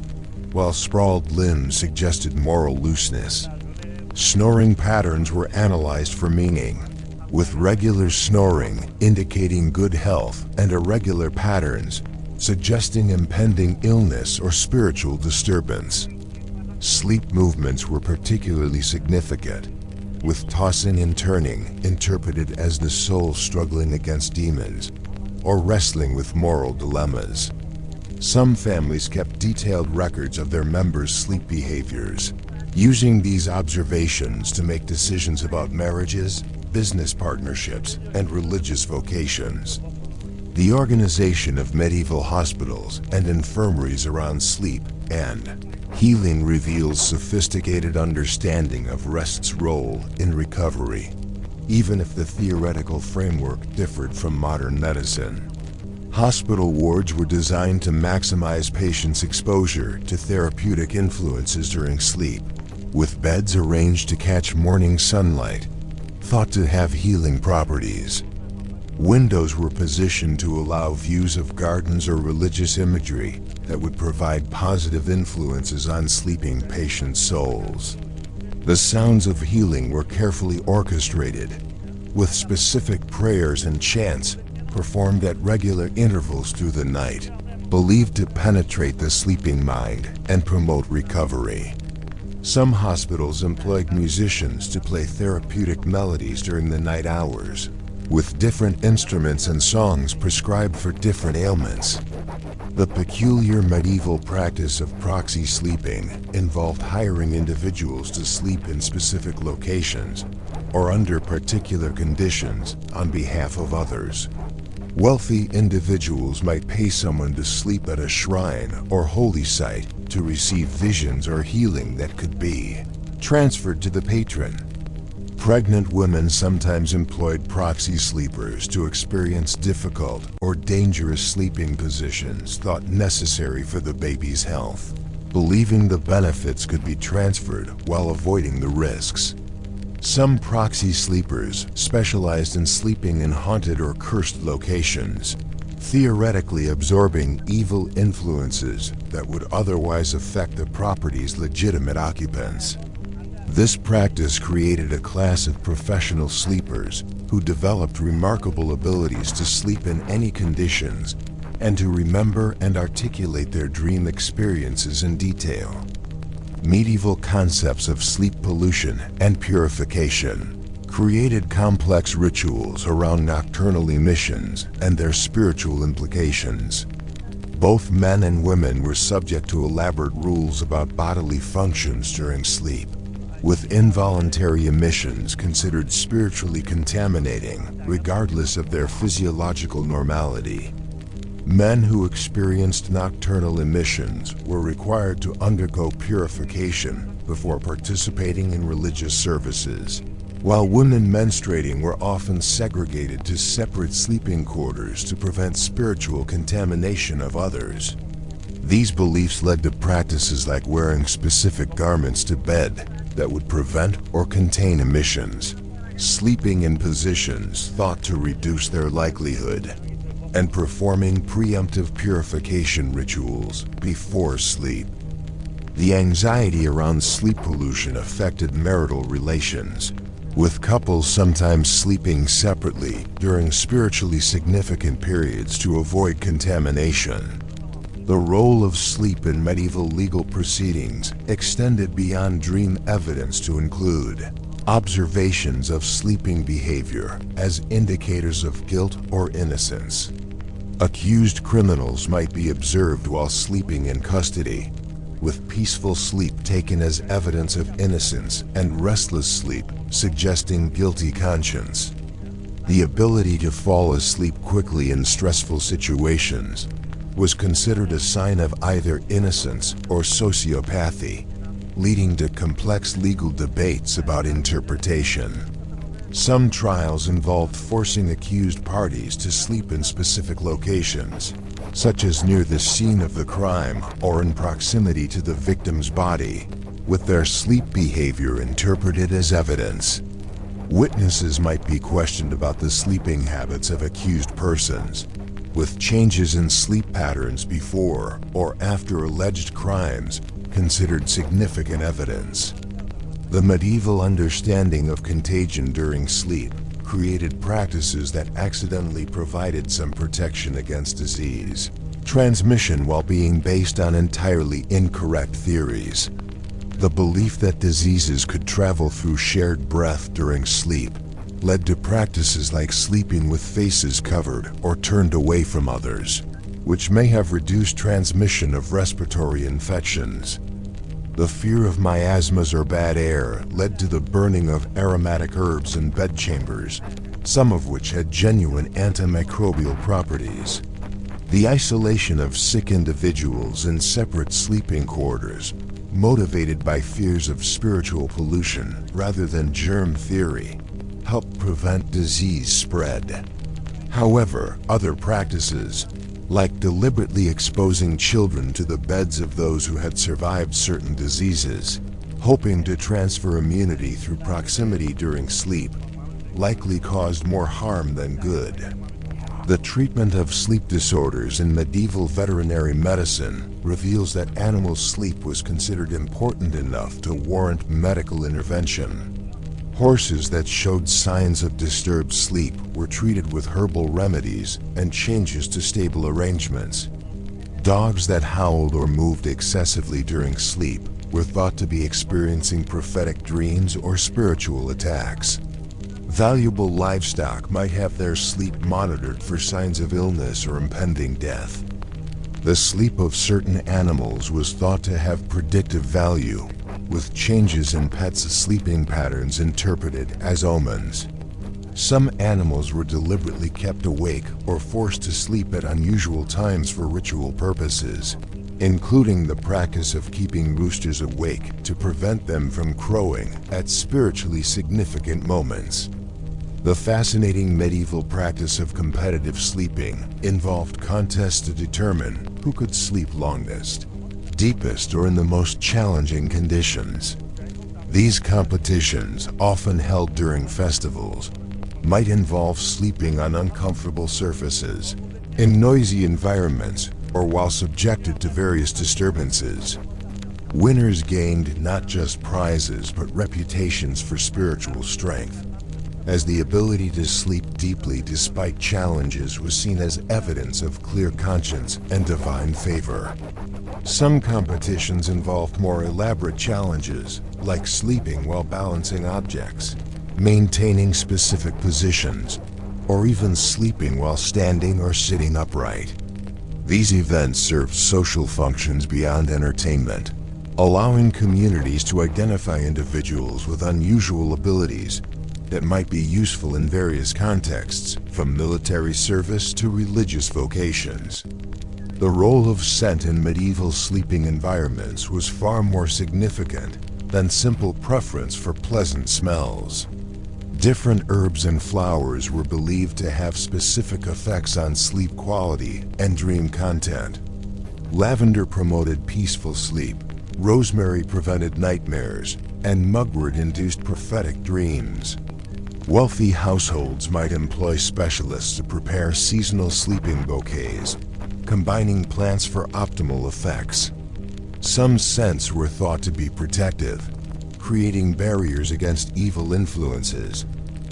while sprawled limbs suggested moral looseness. Snoring patterns were analyzed for meaning, with regular snoring indicating good health and irregular patterns suggesting impending illness or spiritual disturbance. Sleep movements were particularly significant, with tossing and turning interpreted as the soul struggling against demons or wrestling with moral dilemmas. Some families kept detailed records of their members' sleep behaviors, using these observations to make decisions about marriages, business partnerships, and religious vocations. The organization of medieval hospitals and infirmaries around sleep and healing reveals sophisticated understanding of rest's role in recovery, even if the theoretical framework differed from modern medicine. Hospital wards were designed to maximize patients' exposure to therapeutic influences during sleep, with beds arranged to catch morning sunlight, thought to have healing properties. Windows were positioned to allow views of gardens or religious imagery that would provide positive influences on sleeping patients' souls. The sounds of healing were carefully orchestrated, with specific prayers and chants performed at regular intervals through the night, believed to penetrate the sleeping mind and promote recovery. Some hospitals employed musicians to play therapeutic melodies during the night hours, with different instruments and songs prescribed for different ailments. The peculiar medieval practice of proxy sleeping involved hiring individuals to sleep in specific locations or under particular conditions on behalf of others. Wealthy individuals might pay someone to sleep at a shrine or holy site to receive visions or healing that could be transferred to the patron. Pregnant women sometimes employed proxy sleepers to experience difficult or dangerous sleeping positions thought necessary for the baby's health, believing the benefits could be transferred while avoiding the risks. Some proxy sleepers specialized in sleeping in haunted or cursed locations, theoretically absorbing evil influences that would otherwise affect the property's legitimate occupants. This practice created a class of professional sleepers who developed remarkable abilities to sleep in any conditions and to remember and articulate their dream experiences in detail. Medieval concepts of sleep pollution and purification created complex rituals around nocturnal emissions and their spiritual implications. Both men and women were subject to elaborate rules about bodily functions during sleep, with involuntary emissions considered spiritually contaminating regardless of their physiological normality. Men who experienced nocturnal emissions were required to undergo purification before participating in religious services, while women menstruating were often segregated to separate sleeping quarters to prevent spiritual contamination of others. These beliefs led to practices like wearing specific garments to bed that would prevent or contain emissions, sleeping in positions thought to reduce their likelihood, and performing preemptive purification rituals before sleep. The anxiety around sleep pollution affected marital relations, with couples sometimes sleeping separately during spiritually significant periods to avoid contamination. The role of sleep in medieval legal proceedings extended beyond dream evidence to include observations of sleeping behavior as indicators of guilt or innocence. Accused criminals might be observed while sleeping in custody, with peaceful sleep taken as evidence of innocence and restless sleep suggesting guilty conscience. The ability to fall asleep quickly in stressful situations was considered a sign of either innocence or sociopathy, leading to complex legal debates about interpretation. Some trials involved forcing accused parties to sleep in specific locations, such as near the scene of the crime or in proximity to the victim's body, with their sleep behavior interpreted as evidence. Witnesses might be questioned about the sleeping habits of accused persons, with changes in sleep patterns before or after alleged crimes considered significant evidence. The medieval understanding of contagion during sleep created practices that accidentally provided some protection against disease transmission while being based on entirely incorrect theories. The belief that diseases could travel through shared breath during sleep led to practices like sleeping with faces covered or turned away from others, which may have reduced transmission of respiratory infections. The fear of miasmas or bad air led to the burning of aromatic herbs in bedchambers, some of which had genuine antimicrobial properties. The isolation of sick individuals in separate sleeping quarters, motivated by fears of spiritual pollution rather than germ theory, helped prevent disease spread. However, other practices, like deliberately exposing children to the beds of those who had survived certain diseases, hoping to transfer immunity through proximity during sleep, likely caused more harm than good. The treatment of sleep disorders in medieval veterinary medicine reveals that animal sleep was considered important enough to warrant medical intervention. Horses that showed signs of disturbed sleep were treated with herbal remedies and changes to stable arrangements. Dogs that howled or moved excessively during sleep were thought to be experiencing prophetic dreams or spiritual attacks. Valuable livestock might have their sleep monitored for signs of illness or impending death. The sleep of certain animals was thought to have predictive value, with changes in pets' sleeping patterns interpreted as omens. Some animals were deliberately kept awake or forced to sleep at unusual times for ritual purposes, including the practice of keeping roosters awake to prevent them from crowing at spiritually significant moments. The fascinating medieval practice of competitive sleeping involved contests to determine who could sleep longest, deepest, or in the most challenging conditions. These competitions, often held during festivals, might involve sleeping on uncomfortable surfaces, in noisy environments, or while subjected to various disturbances. Winners gained not just prizes but reputations for spiritual strength, as the ability to sleep deeply despite challenges was seen as evidence of clear conscience and divine favor. Some competitions involved more elaborate challenges, like sleeping while balancing objects, maintaining specific positions, or even sleeping while standing or sitting upright. These events served social functions beyond entertainment, allowing communities to identify individuals with unusual abilities that might be useful in various contexts, from military service to religious vocations. The role of scent in medieval sleeping environments was far more significant than simple preference for pleasant smells. Different herbs and flowers were believed to have specific effects on sleep quality and dream content. Lavender promoted peaceful sleep, rosemary prevented nightmares, and mugwort induced prophetic dreams. Wealthy households might employ specialists to prepare seasonal sleeping bouquets, combining plants for optimal effects. Some scents were thought to be protective, creating barriers against evil influences,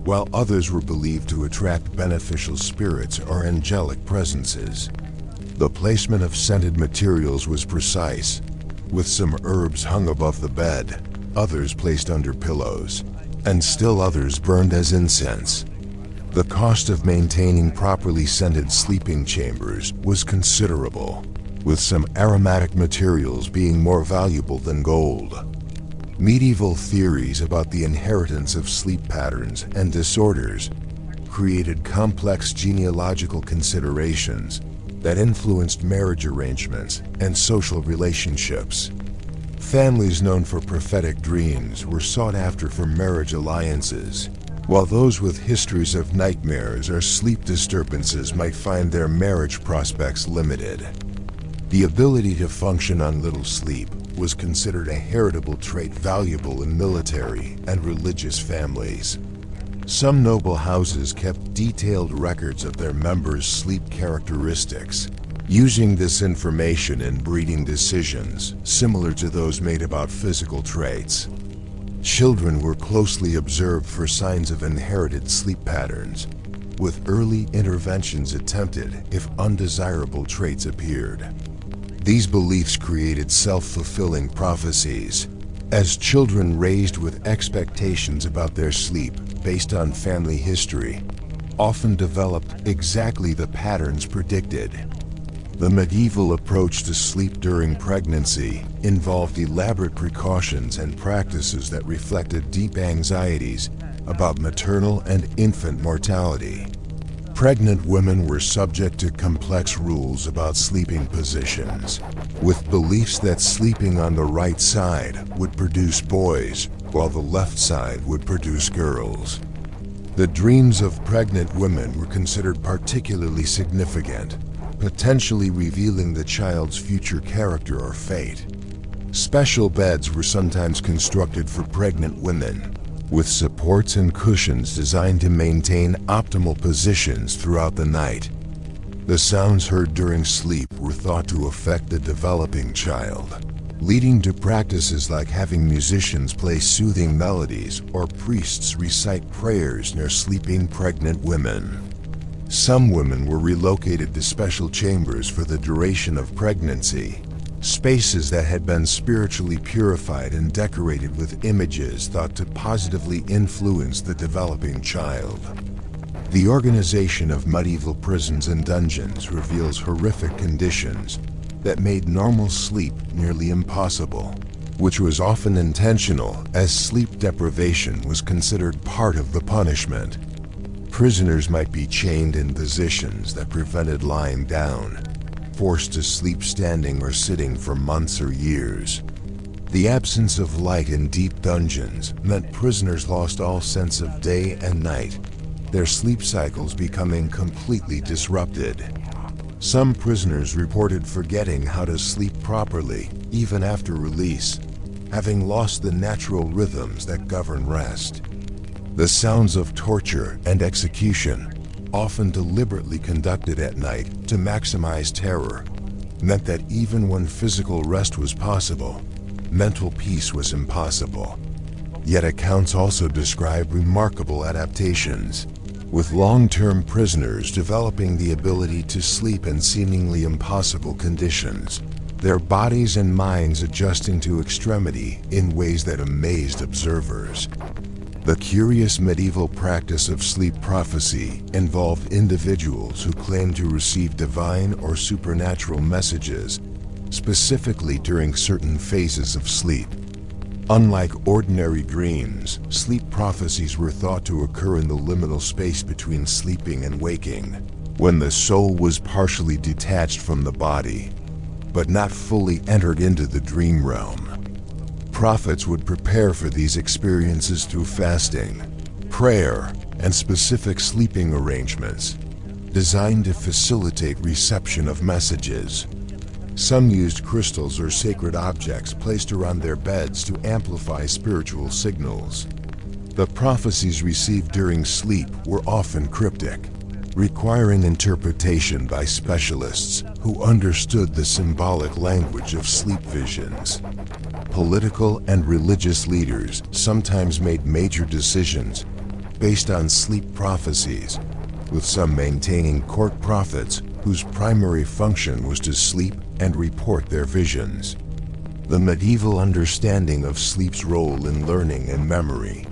while others were believed to attract beneficial spirits or angelic presences. The placement of scented materials was precise, with some herbs hung above the bed, others placed under pillows, and still others burned as incense. The cost of maintaining properly scented sleeping chambers was considerable, with some aromatic materials being more valuable than gold. Medieval theories about the inheritance of sleep patterns and disorders created complex genealogical considerations that influenced marriage arrangements and social relationships. Families known for prophetic dreams were sought after for marriage alliances, while those with histories of nightmares or sleep disturbances might find their marriage prospects limited. The ability to function on little sleep was considered a heritable trait valuable in military and religious families. Some noble houses kept detailed records of their members' sleep characteristics, using this information in breeding decisions similar to those made about physical traits. Children were closely observed for signs of inherited sleep patterns, with early interventions attempted if undesirable traits appeared. These beliefs created self-fulfilling prophecies, as children raised with expectations about their sleep based on family history often developed exactly the patterns predicted. The medieval approach to sleep during pregnancy involved elaborate precautions and practices that reflected deep anxieties about maternal and infant mortality. Pregnant women were subject to complex rules about sleeping positions, with beliefs that sleeping on the right side would produce boys, while the left side would produce girls. The dreams of pregnant women were considered particularly significant, potentially revealing the child's future character or fate. Special beds were sometimes constructed for pregnant women, with supports and cushions designed to maintain optimal positions throughout the night. The sounds heard during sleep were thought to affect the developing child, leading to practices like having musicians play soothing melodies or priests recite prayers near sleeping pregnant women. Some women were relocated to special chambers for the duration of pregnancy, spaces that had been spiritually purified and decorated with images thought to positively influence the developing child. The organization of medieval prisons and dungeons reveals horrific conditions that made normal sleep nearly impossible, which was often intentional, as sleep deprivation was considered part of the punishment. Prisoners might be chained in positions that prevented lying down, forced to sleep standing or sitting for months or years. The absence of light in deep dungeons meant prisoners lost all sense of day and night, their sleep cycles becoming completely disrupted. Some prisoners reported forgetting how to sleep properly, even after release, having lost the natural rhythms that govern rest. The sounds of torture and execution, often deliberately conducted at night to maximize terror, meant that even when physical rest was possible, mental peace was impossible. Yet accounts also describe remarkable adaptations, with long-term prisoners developing the ability to sleep in seemingly impossible conditions, their bodies and minds adjusting to extremity in ways that amazed observers. The curious medieval practice of sleep prophecy involved individuals who claimed to receive divine or supernatural messages, specifically during certain phases of sleep. Unlike ordinary dreams, sleep prophecies were thought to occur in the liminal space between sleeping and waking, when the soul was partially detached from the body, but not fully entered into the dream realm. Prophets would prepare for these experiences through fasting, prayer, and specific sleeping arrangements, designed to facilitate reception of messages. Some used crystals or sacred objects placed around their beds to amplify spiritual signals. The prophecies received during sleep were often cryptic, requiring interpretation by specialists who understood the symbolic language of sleep visions. Political and religious leaders sometimes made major decisions based on sleep prophecies, with some maintaining court prophets whose primary function was to sleep and report their visions. The medieval understanding of sleep's role in learning and memory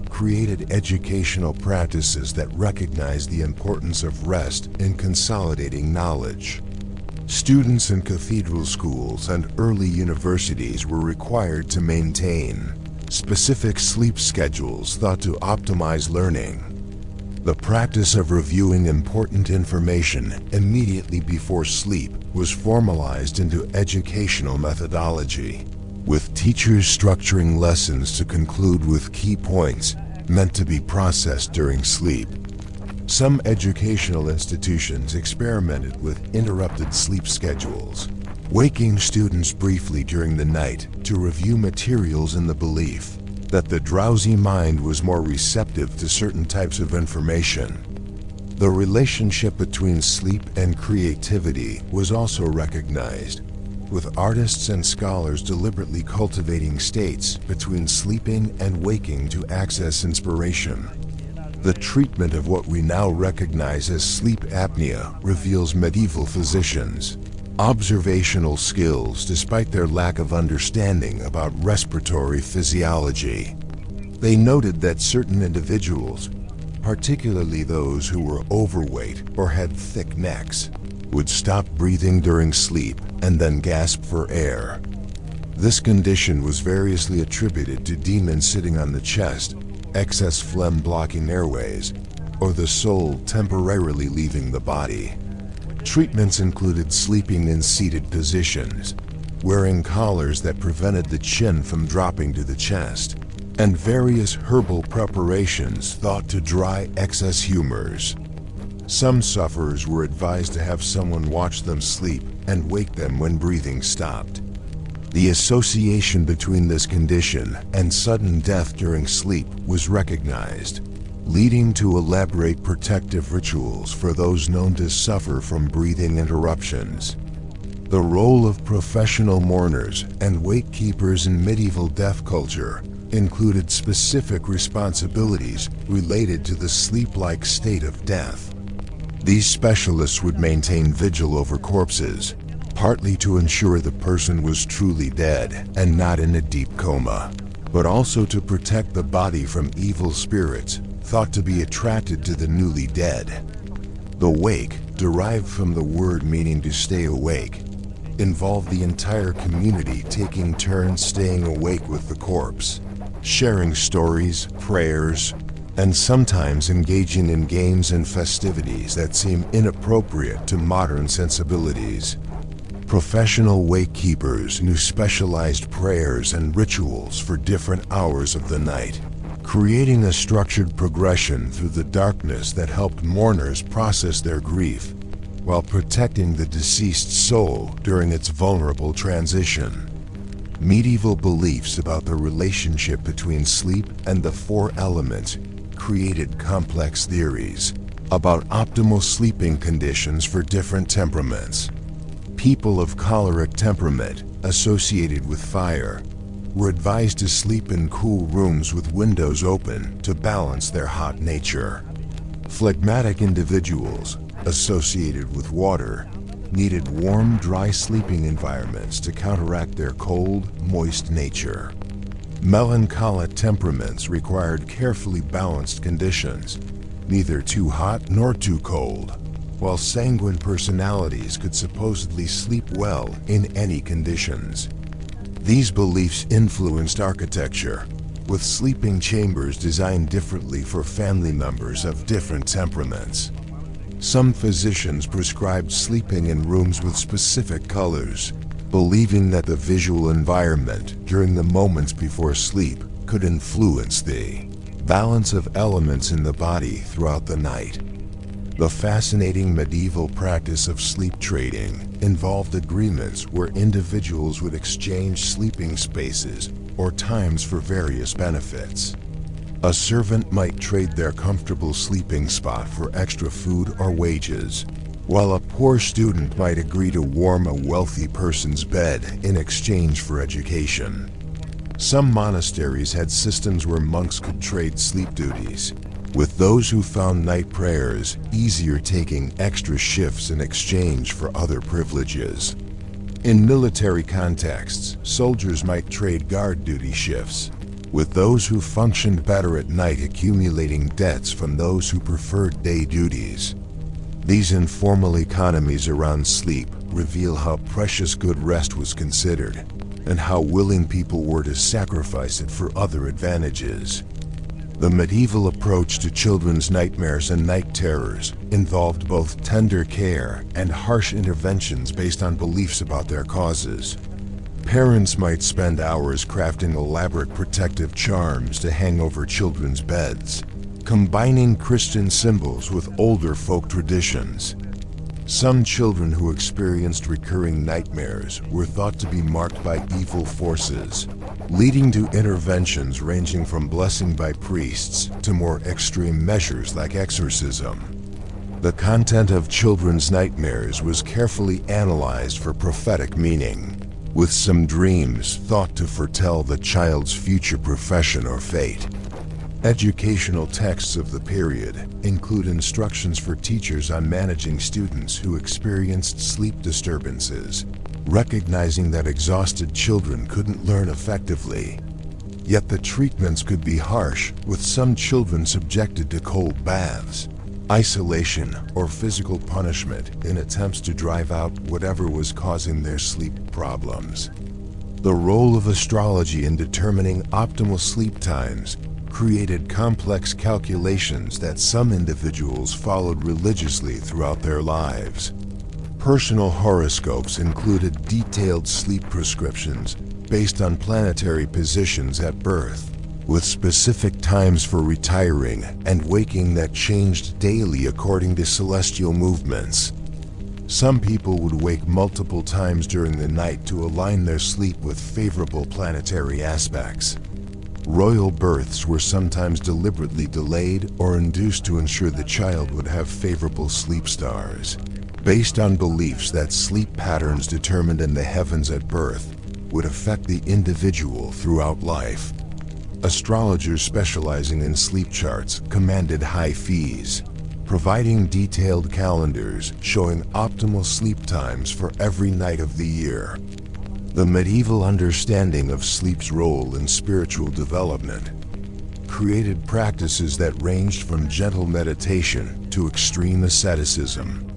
created educational practices that recognized the importance of rest in consolidating knowledge. Students in cathedral schools and early universities were required to maintain specific sleep schedules thought to optimize learning. The practice of reviewing important information immediately before sleep was formalized into educational methodology, with teachers structuring lessons to conclude with key points meant to be processed during sleep. Some educational institutions experimented with interrupted sleep schedules, waking students briefly during the night to review materials in the belief that the drowsy mind was more receptive to certain types of information. The relationship between sleep and creativity was also recognized, with artists and scholars deliberately cultivating states between sleeping and waking to access inspiration. The treatment of what we now recognize as sleep apnea reveals medieval physicians' observational skills despite their lack of understanding about respiratory physiology. They noted that certain individuals, particularly those who were overweight or had thick necks, would stop breathing during sleep and then gasp for air. This condition was variously attributed to demons sitting on the chest, excess phlegm blocking airways, or the soul temporarily leaving the body. Treatments included sleeping in seated positions, wearing collars that prevented the chin from dropping to the chest, and various herbal preparations thought to dry excess humors. Some sufferers were advised to have someone watch them sleep and wake them when breathing stopped. The association between this condition and sudden death during sleep was recognized, leading to elaborate protective rituals for those known to suffer from breathing interruptions. The role of professional mourners and wake keepers in medieval death culture included specific responsibilities related to the sleep-like state of death. These specialists would maintain vigil over corpses, partly to ensure the person was truly dead and not in a deep coma, but also to protect the body from evil spirits thought to be attracted to the newly dead. The wake, derived from the word meaning to stay awake, involved the entire community taking turns staying awake with the corpse, sharing stories, prayers, and sometimes engaging in games and festivities that seem inappropriate to modern sensibilities. Professional wake keepers knew specialized prayers and rituals for different hours of the night, creating a structured progression through the darkness that helped mourners process their grief while protecting the deceased soul during its vulnerable transition. Medieval beliefs about the relationship between sleep and the four elements created complex theories about optimal sleeping conditions for different temperaments. People of choleric temperament, associated with fire, were advised to sleep in cool rooms with windows open to balance their hot nature. Phlegmatic individuals, associated with water, needed warm, dry sleeping environments to counteract their cold, moist nature. Melancholic temperaments required carefully balanced conditions, neither too hot nor too cold, while sanguine personalities could supposedly sleep well in any conditions. These beliefs influenced architecture, with sleeping chambers designed differently for family members of different temperaments. Some physicians prescribed sleeping in rooms with specific colors, believing that the visual environment during the moments before sleep could influence the balance of elements in the body throughout the night. The fascinating medieval practice of sleep trading involved agreements where individuals would exchange sleeping spaces or times for various benefits. A servant might trade their comfortable sleeping spot for extra food or wages, while a poor student might agree to warm a wealthy person's bed in exchange for education. Some monasteries had systems where monks could trade sleep duties, with those who found night prayers easier taking extra shifts in exchange for other privileges. In military contexts, soldiers might trade guard duty shifts, with those who functioned better at night accumulating debts from those who preferred day duties. These informal economies around sleep reveal how precious good rest was considered, and how willing people were to sacrifice it for other advantages. The medieval approach to children's nightmares and night terrors involved both tender care and harsh interventions based on beliefs about their causes. Parents might spend hours crafting elaborate protective charms to hang over children's beds, combining Christian symbols with older folk traditions. Some children who experienced recurring nightmares were thought to be marked by evil forces, leading to interventions ranging from blessing by priests to more extreme measures like exorcism. The content of children's nightmares was carefully analyzed for prophetic meaning, with some dreams thought to foretell the child's future profession or fate. Educational texts of the period include instructions for teachers on managing students who experienced sleep disturbances, recognizing that exhausted children couldn't learn effectively. Yet the treatments could be harsh, with some children subjected to cold baths, isolation, or physical punishment in attempts to drive out whatever was causing their sleep problems. The role of astrology in determining optimal sleep times created complex calculations that some individuals followed religiously throughout their lives. Personal horoscopes included detailed sleep prescriptions based on planetary positions at birth, with specific times for retiring and waking that changed daily according to celestial movements. Some people would wake multiple times during the night to align their sleep with favorable planetary aspects. Royal births were sometimes deliberately delayed or induced to ensure the child would have favorable sleep stars, based on beliefs that sleep patterns determined in the heavens at birth would affect the individual throughout life. Astrologers specializing in sleep charts commanded high fees, providing detailed calendars showing optimal sleep times for every night of the year. The medieval understanding of sleep's role in spiritual development created practices that ranged from gentle meditation to extreme asceticism.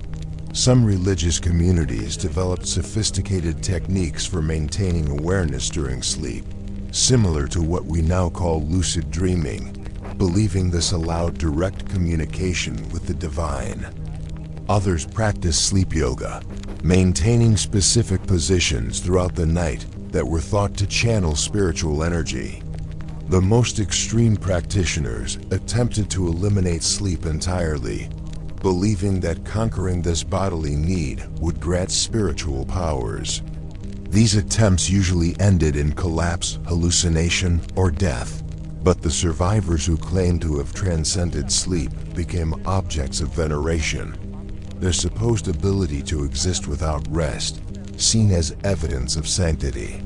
Some religious communities developed sophisticated techniques for maintaining awareness during sleep, similar to what we now call lucid dreaming, believing this allowed direct communication with the divine. Others practiced sleep yoga, maintaining specific positions throughout the night that were thought to channel spiritual energy. The most extreme practitioners attempted to eliminate sleep entirely, believing that conquering this bodily need would grant spiritual powers. These attempts usually ended in collapse, hallucination, or death, but the survivors who claimed to have transcended sleep became objects of veneration, their supposed ability to exist without rest seen as evidence of sanctity.